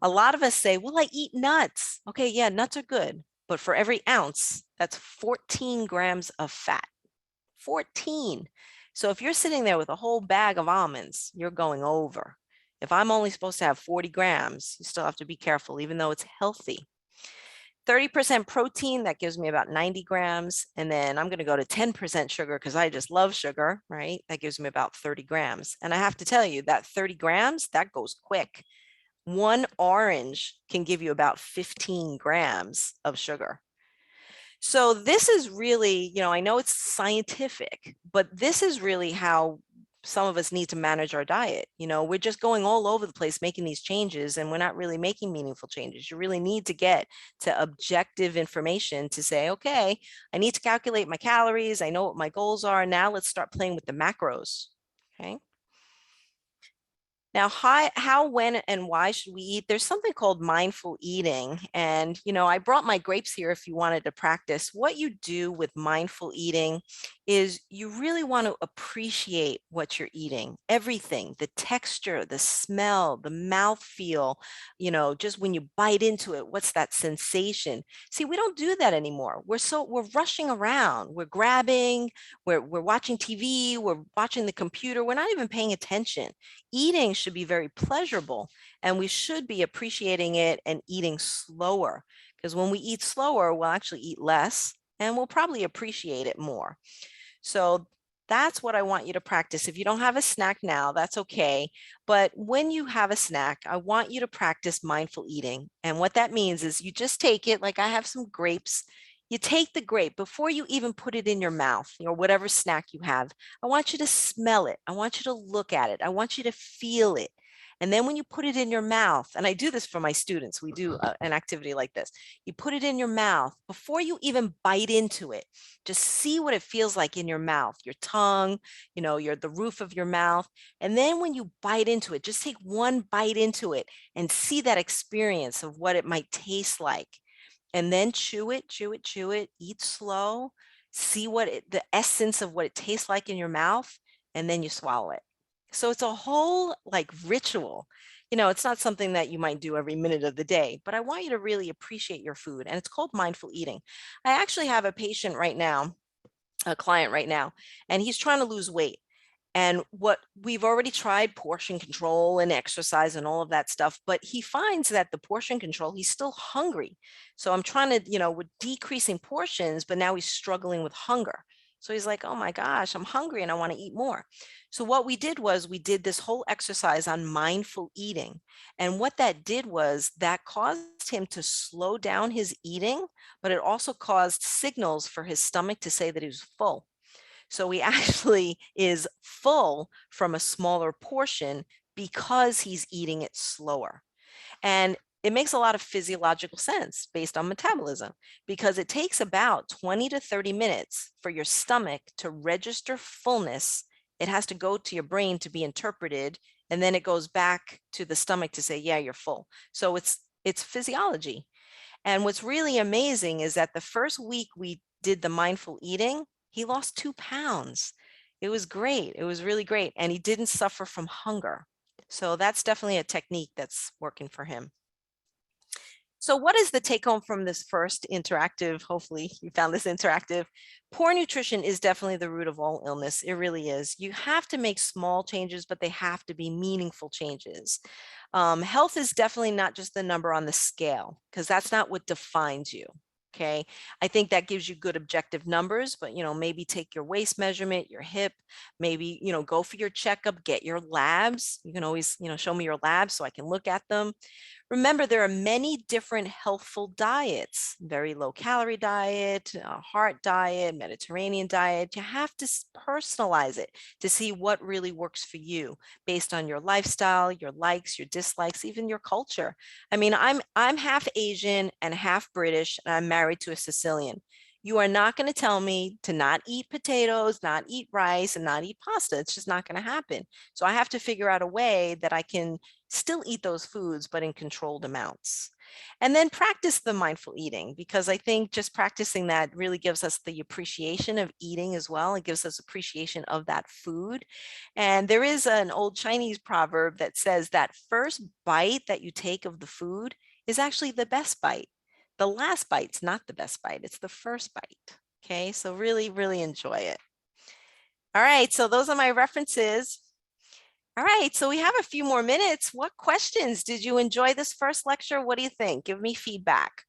a lot of us say, well, I eat nuts. Okay, yeah, nuts are good. But for every ounce, that's 14 grams of fat. 14. So if you're sitting there with a whole bag of almonds, you're going over. If I'm only supposed to have 40 grams, you still have to be careful, even though it's healthy. 30% protein, that gives me about 90 grams. And then I'm going to go to 10% sugar because I just love sugar, right? That gives me about 30 grams. And I have to tell you that 30 grams, that goes quick. One orange can give you about 15 grams of sugar. So this is really, I know it's scientific, but this is really how some of us need to manage our diet. We're just going all over the place making these changes and we're not really making meaningful changes. You really need to get to objective information to say, okay, I need to calculate my calories. I know what my goals are. Now let's start playing with the macros. Okay. Now, how, when, and why should we eat? There's something called mindful eating. And, I brought my grapes here if you wanted to practice. What you do with mindful eating is you really want to appreciate what you're eating, everything, the texture, the smell, the mouthfeel, just when you bite into it, what's that sensation? See, we don't do that anymore. We're rushing around, we're grabbing, we're watching TV, we're watching the computer, we're not even paying attention. Eating should be very pleasurable and we should be appreciating it and eating slower, because when we eat slower, we'll actually eat less and we'll probably appreciate it more. So that's what I want you to practice. If you don't have a snack now, that's okay. But when you have a snack, I want you to practice mindful eating. And what that means is you just take it, like I have some grapes. You take the grape before you even put it in your mouth, or whatever snack you have. I want you to smell it. I want you to look at it. I want you to feel it. And then when you put it in your mouth, and I do this for my students, we do an activity like this. You put it in your mouth before you even bite into it. Just see what it feels like in your mouth, your tongue, the roof of your mouth. And then when you bite into it, just take one bite into it and see that experience of what it might taste like. And then chew it, eat slow, see the essence of what it tastes like in your mouth, and then you swallow it. So it's a whole ritual. It's not something that you might do every minute of the day, but I want you to really appreciate your food. And it's called mindful eating. I actually have a patient right now, a client right now, and he's trying to lose weight. And what we've already tried portion control and exercise and all of that stuff, but he finds that the portion control, he's still hungry. So I'm trying to, we're decreasing portions, but now he's struggling with hunger. So he's like, oh my gosh, I'm hungry and I want to eat more. So what we did was we did this whole exercise on mindful eating. And what that did was that caused him to slow down his eating, but it also caused signals for his stomach to say that he was full. So he actually is full from a smaller portion because he's eating it slower. And it makes a lot of physiological sense based on metabolism, because it takes about 20 to 30 minutes for your stomach to register fullness. It has to go to your brain to be interpreted, and then it goes back to the stomach to say, yeah, you're full. So it's physiology. And what's really amazing is that the first week we did the mindful eating, he lost 2 pounds. It was great. It was really great. And he didn't suffer from hunger. So that's definitely a technique that's working for him. So what is the take home from this first interactive? Hopefully you found this interactive. Poor nutrition is definitely the root of all illness. It really is. You have to make small changes, but they have to be meaningful changes. Health is definitely not just the number on the scale, because that's not what defines you. Okay. I think that gives you good objective numbers, but, maybe take your waist measurement, your hip, maybe, go for your checkup, get your labs. You can always, show me your labs so I can look at them. Remember, there are many different healthful diets, very low calorie diet, heart diet, Mediterranean diet. You have to personalize it to see what really works for you based on your lifestyle, your likes, your dislikes, even your culture. I mean, I'm half Asian and half British, and I'm married to a Sicilian. You are not going to tell me to not eat potatoes, not eat rice, and not eat pasta. It's just not going to happen. So I have to figure out a way that I can still eat those foods, but in controlled amounts. And then practice the mindful eating, because I think just practicing that really gives us the appreciation of eating as well. It gives us appreciation of that food. And there is an old Chinese proverb that says that first bite that you take of the food is actually the best bite. The last bite's not the best bite, it's the first bite. Okay, so really, really enjoy it. All right, so those are my references. All right, so we have a few more minutes. What questions? Did you enjoy this first lecture? What do you think? Give me feedback.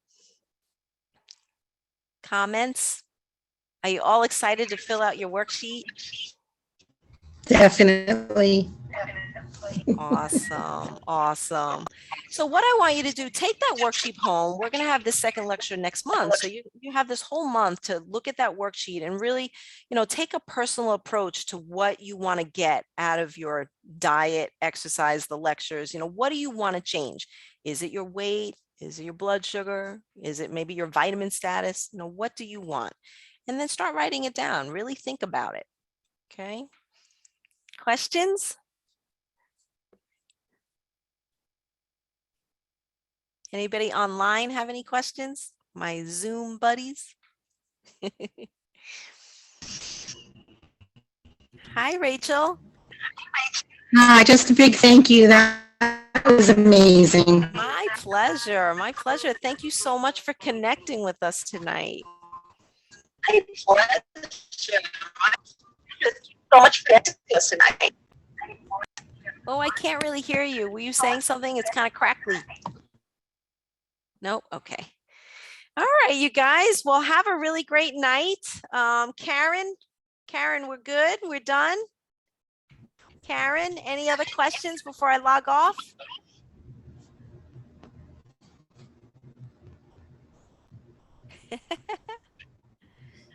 Comments? Are you all excited to fill out your worksheet? Definitely. Awesome, awesome. So what I want you to do, take that worksheet home. We're going to have this second lecture next month. So you have this whole month to look at that worksheet and really, take a personal approach to what you want to get out of your diet, exercise, the lectures. What do you want to change? Is it your weight? Is it your blood sugar? Is it maybe your vitamin status? What do you want? And then start writing it down. Really think about it. Okay. Questions? Anybody online have any questions? My Zoom buddies? Hi, Rachel. Hi, just a big thank you. That was amazing. My pleasure. My pleasure. Thank you so much for connecting with us tonight. My pleasure. So much for us tonight. Oh, I can't really hear you. Were you saying something? It's kind of crackly. Nope. Okay. All right, you guys. Well, have a really great night. Karen, we're good. We're done. Karen, any other questions before I log off?